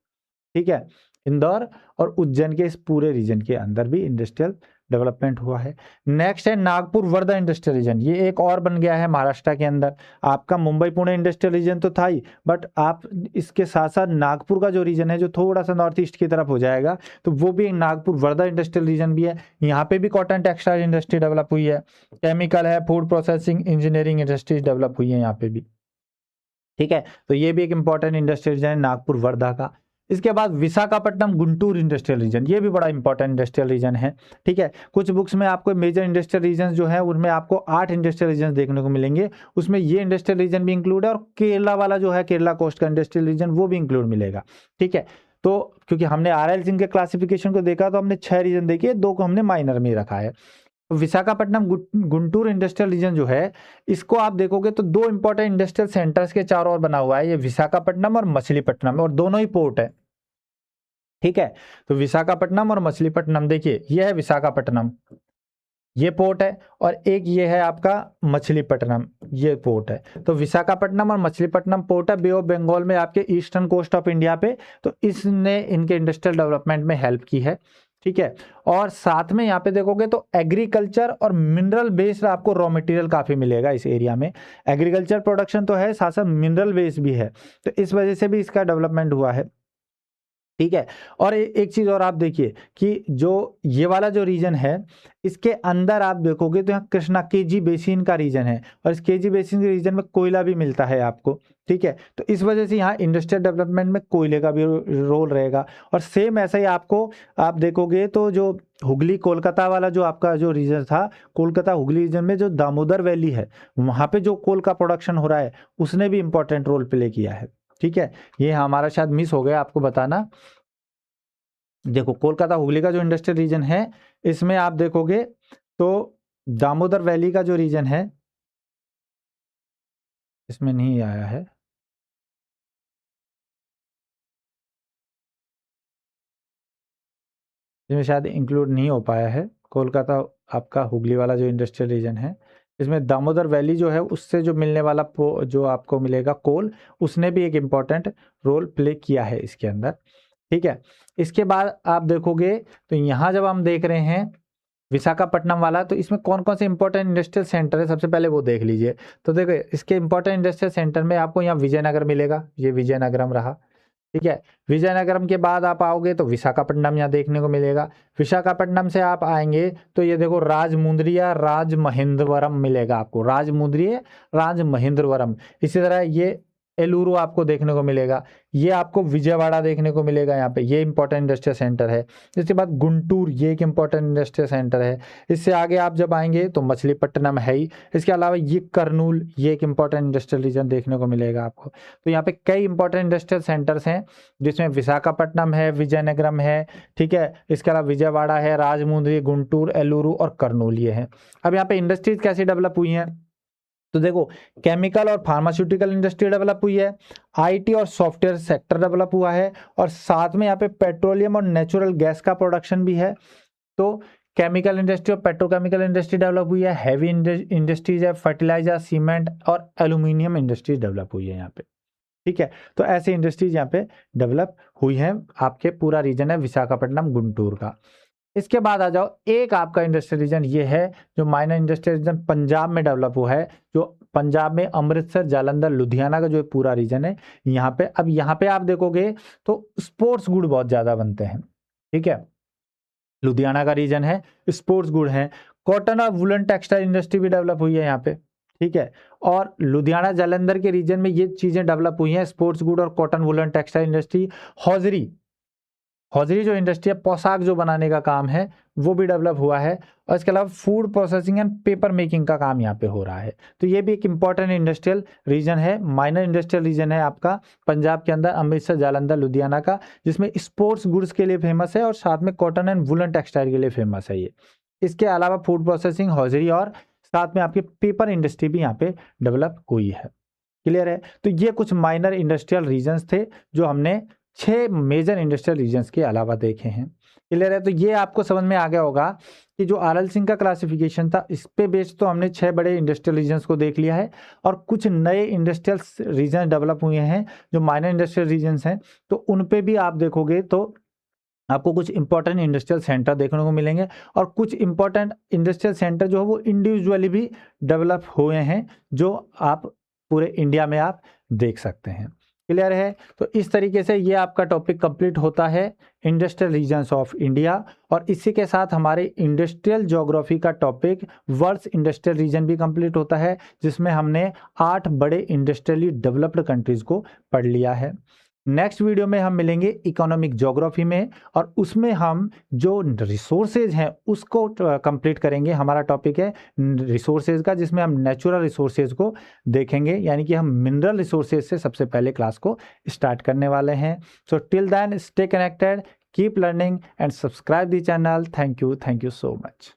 ठीक है। इंदौर और उज्जैन के इस पूरे रीजन के अंदर भी इंडस्ट्रियल डेवलपमेंट हुआ है। नेक्स्ट है नागपुर वर्धा इंडस्ट्रियल रीजन, ये एक और बन गया है महाराष्ट्र के अंदर। आपका मुंबई पुणे इंडस्ट्रियल रीजन तो था ही, बट आप इसके साथ साथ नागपुर का जो रीजन है जो थोड़ा सा नॉर्थ ईस्ट की तरफ हो जाएगा, तो वो भी नागपुर वर्धा इंडस्ट्रियल रीजन भी है। यहाँ पे भी कॉटन टेक्सटाइल इंडस्ट्री डेवलप हुई है, केमिकल है, food processing engineering industries develop हुई है यहाँ पे भी। ठीक है, तो ये भी एक इंपॉर्टेंट इंडस्ट्रियल रीजन है नागपुर वर्धा का। इसके बाद विशाखापट्टनम गुंटूर इंडस्ट्रियल रीजन, ये भी बड़ा इंपॉर्टेंट इंडस्ट्रियल रीजन है। ठीक है, कुछ बुक्स में आपको मेजर इंडस्ट्रियल रीजन जो है उनमें आपको 8 इंडस्ट्रियल रीजन देखने को मिलेंगे, उसमें ये इंडस्ट्रियल रीजन भी इंक्लूड है और केरला वाला जो है केरला कोस्ट का इंडस्ट्रियल रीजन वो भी इंक्लूड मिलेगा। ठीक है, तो क्योंकि हमने RL सिंह के क्लासिफिकेशन को देखा तो हमने 6 रीजन देखे, 2 को हमने माइनर में रखा है। विशाखापट्टनम गुंटूर इंडस्ट्रियल रीजन जो है, इसको आप देखोगे तो 2 इंपॉर्टेंट इंडस्ट्रियल सेंटर्स के चारों ओर बना हुआ है, ये विशाखापट्टनम और मछलीपट्टनम, और दोनों ही पोर्ट है। ठीक है, तो विशाखापट्टनम और मछलीपट्टनम, देखिए ये है विशाखापट्टनम, ये पोर्ट है, और एक ये है आपका मछलीपट्टनम, ये पोर्ट है। तो विशाखापट्टनम और मछलीपट्टनम पोर्ट है बे ऑफ बंगाल में, आपके ईस्टर्न कोस्ट ऑफ इंडिया पे, तो इसने इनके इंडस्ट्रियल डेवलपमेंट में हेल्प की है। ठीक है, और साथ में यहाँ पे देखोगे तो एग्रीकल्चर और मिनरल बेस्ड आपको रॉ मटेरियल काफ़ी मिलेगा इस एरिया में। एग्रीकल्चर प्रोडक्शन तो है, साथ साथ मिनरल बेस्ड भी है, तो इस वजह से भी इसका डेवलपमेंट हुआ है। ठीक है, और एक चीज़ और आप देखिए कि जो ये वाला जो रीजन है, इसके अंदर आप देखोगे तो यहाँ कृष्णा केजी बेसिन का रीजन है, और इस केजी बेसिन के रीजन में कोयला भी मिलता है आपको। ठीक है, तो इस वजह से यहाँ इंडस्ट्रियल डेवलपमेंट में कोयले का भी रोल रहेगा। और सेम ऐसा ही आपको आप देखोगे तो जो हुगली कोलकाता वाला जो आपका जो रीजन था, कोलकाता हुगली रीजन में जो दामोदर वैली है, वहाँ पे जो कोल का प्रोडक्शन हो रहा है उसने भी इंपॉर्टेंट रोल प्ले किया है। ठीक है, ये हमारा शायद मिस हो गया आपको बताना। देखो कोलकाता हुगली का जो इंडस्ट्रियल रीजन है, इसमें आप देखोगे तो दामोदर वैली का जो रीजन है इसमें नहीं आया है, इसमें शायद इंक्लूड नहीं हो पाया है। कोलकाता आपका हुगली वाला जो इंडस्ट्रियल रीजन है, इसमें दामोदर वैली जो है उससे जो मिलने वाला जो आपको मिलेगा कोल, उसने भी एक इम्पॉर्टेंट रोल प्ले किया है इसके अंदर। ठीक है, इसके बाद आप देखोगे तो यहाँ जब हम देख रहे हैं विशाखापट्टनम वाला, तो इसमें कौन कौन से इंपॉर्टेंट इंडस्ट्रियल सेंटर है सबसे पहले वो देख लीजिए। तो देखो इसके इंपॉर्टेंट इंडस्ट्रियल सेंटर में आपको यहाँ विजयनगर मिलेगा, ये विजयनगरम रहा। ठीक है, विजयनगरम के बाद आप आओगे तो विशाखापट्टनम यहाँ देखने को मिलेगा। विशाखापट्टनम से आप आएंगे तो ये देखो राजमुंद्री या राजमहेंद्रवरम मिलेगा आपको, राजमुंद्री राजमहेंद्रवरम। इसी तरह ये एलुरु आपको देखने को मिलेगा, ये आपको विजयवाड़ा देखने को मिलेगा यहाँ पे, ये इंपॉर्टेंट इंडस्ट्रियल सेंटर है। इसके बाद गुंटूर, ये एक इंपॉर्टेंट इंडस्ट्रियल सेंटर है। इससे आगे आप जब आएंगे तो मछलीपट्टनम है ही। इसके अलावा ये करनूल, ये एक इंपॉर्टेंट इंडस्ट्रियल रीजन देखने को मिलेगा आपको। तो यहाँ पे कई इंपॉर्टेंट इंडस्ट्रियल सेंटर्स हैं, जिसमें विशाखापट्टनम है, विजयनगरम है। ठीक है, इसके अलावा विजयवाड़ा है, राजमुंद्री, गुंटूर, एलुरु और करनूल ये हैं। अब यहाँ पे इंडस्ट्रीज कैसी डेवलप हुई हैं, तो देखो केमिकल और फार्मास्यूटिकल इंडस्ट्री डेवलप हुई है, IT और सॉफ्टवेयर सेक्टर डेवलप हुआ है, और साथ में यहाँ पे पेट्रोलियम और नेचुरल गैस का प्रोडक्शन भी है। तो केमिकल इंडस्ट्री और पेट्रोकेमिकल इंडस्ट्री डेवलप हुई है, हैवी इंडस्ट्रीज है, फर्टिलाइजर, सीमेंट और एल्यूमिनियम इंडस्ट्रीज डेवलप हुई है यहाँ पे। ठीक है, तो ऐसी इंडस्ट्रीज यहाँ पे डेवलप हुई हैं। आपके पूरा रीजन है विशाखापट्टनम गुंटूर का। इसके बाद आ जाओ, एक आपका इंडस्ट्रियल रीजन ये है जो माइनर इंडस्ट्रियल रीजन पंजाब में डेवलप हुआ है, जो पंजाब में अमृतसर, जालंधर, लुधियाना का जो पूरा रीजन है यहाँ पे। अब यहाँ पे आप देखोगे तो स्पोर्ट्स गुड बहुत ज्यादा बनते हैं। ठीक है, लुधियाना का रीजन है, स्पोर्ट्स गुड है। कॉटन और वुलन टेक्सटाइल इंडस्ट्री भी डेवलप हुई है यहाँ पे। ठीक है, और लुधियाना जालंधर के रीजन में ये चीजें डेवलप हुई हैं, स्पोर्ट्स गुड और cotton woollen textile industry. Hosiery जो इंडस्ट्री है, पोशाक जो बनाने का काम है, वो भी डेवलप हुआ है। और इसके अलावा food processing and paper making का काम यहाँ पे हो रहा है। तो ये भी एक इंपॉर्टेंट इंडस्ट्रियल रीजन है, माइनर इंडस्ट्रियल रीजन है आपका पंजाब के अंदर, अमृतसर, जालंधर, लुधियाना का, जिसमें स्पोर्ट्स गुड्स के लिए फेमस है और साथ में कॉटन एंड वुलन टेक्सटाइल के लिए फेमस है ये। इसके अलावा फूड प्रोसेसिंग, हौजरी और साथ में आपकी पेपर इंडस्ट्री भी यहाँ पे डेवलप हुई है। क्लियर है, तो ये कुछ माइनर इंडस्ट्रियल रीजन्स थे जो हमने 6 मेजर इंडस्ट्रियल रीजन्स के अलावा देखे हैं। क्लियर है, तो ये आपको समझ में आ गया होगा कि जो RL सिंह का क्लासिफिकेशन था, इस पे बेस्ड तो हमने 6 बड़े इंडस्ट्रियल रीजन्स को देख लिया है, और कुछ नए इंडस्ट्रियल रीजन डेवलप हुए हैं जो माइनर इंडस्ट्रियल रीजन्स हैं, तो उन पे भी आप देखोगे तो आपको कुछ इंपॉर्टेंट इंडस्ट्रियल सेंटर देखने को मिलेंगे और कुछ इंपॉर्टेंट इंडस्ट्रियल सेंटर जो है वो इंडिविजुअली भी डेवलप हुए हैं, जो आप पूरे इंडिया में आप देख सकते हैं। क्लियर है? तो इस तरीके से ये आपका टॉपिक कंप्लीट होता है इंडस्ट्रियल रीजन्स ऑफ इंडिया, और इसी के साथ हमारे इंडस्ट्रियल ज्योग्राफी का टॉपिक वर्ल्ड्स इंडस्ट्रियल रीजन भी कंप्लीट होता है, जिसमें हमने 8 बड़े इंडस्ट्रियली डेवलप्ड कंट्रीज को पढ़ लिया है। नेक्स्ट वीडियो में हम मिलेंगे इकोनॉमिक ज्योग्राफी में, और उसमें हम जो रिसोर्सेज हैं उसको कंप्लीट करेंगे। हमारा टॉपिक है रिसोर्सेज का, जिसमें हम नेचुरल रिसोर्सेज को देखेंगे, यानी कि हम मिनरल रिसोर्सेज से सबसे पहले क्लास को स्टार्ट करने वाले हैं। So till then stay connected, keep learning and subscribe the channel. Thank you so much.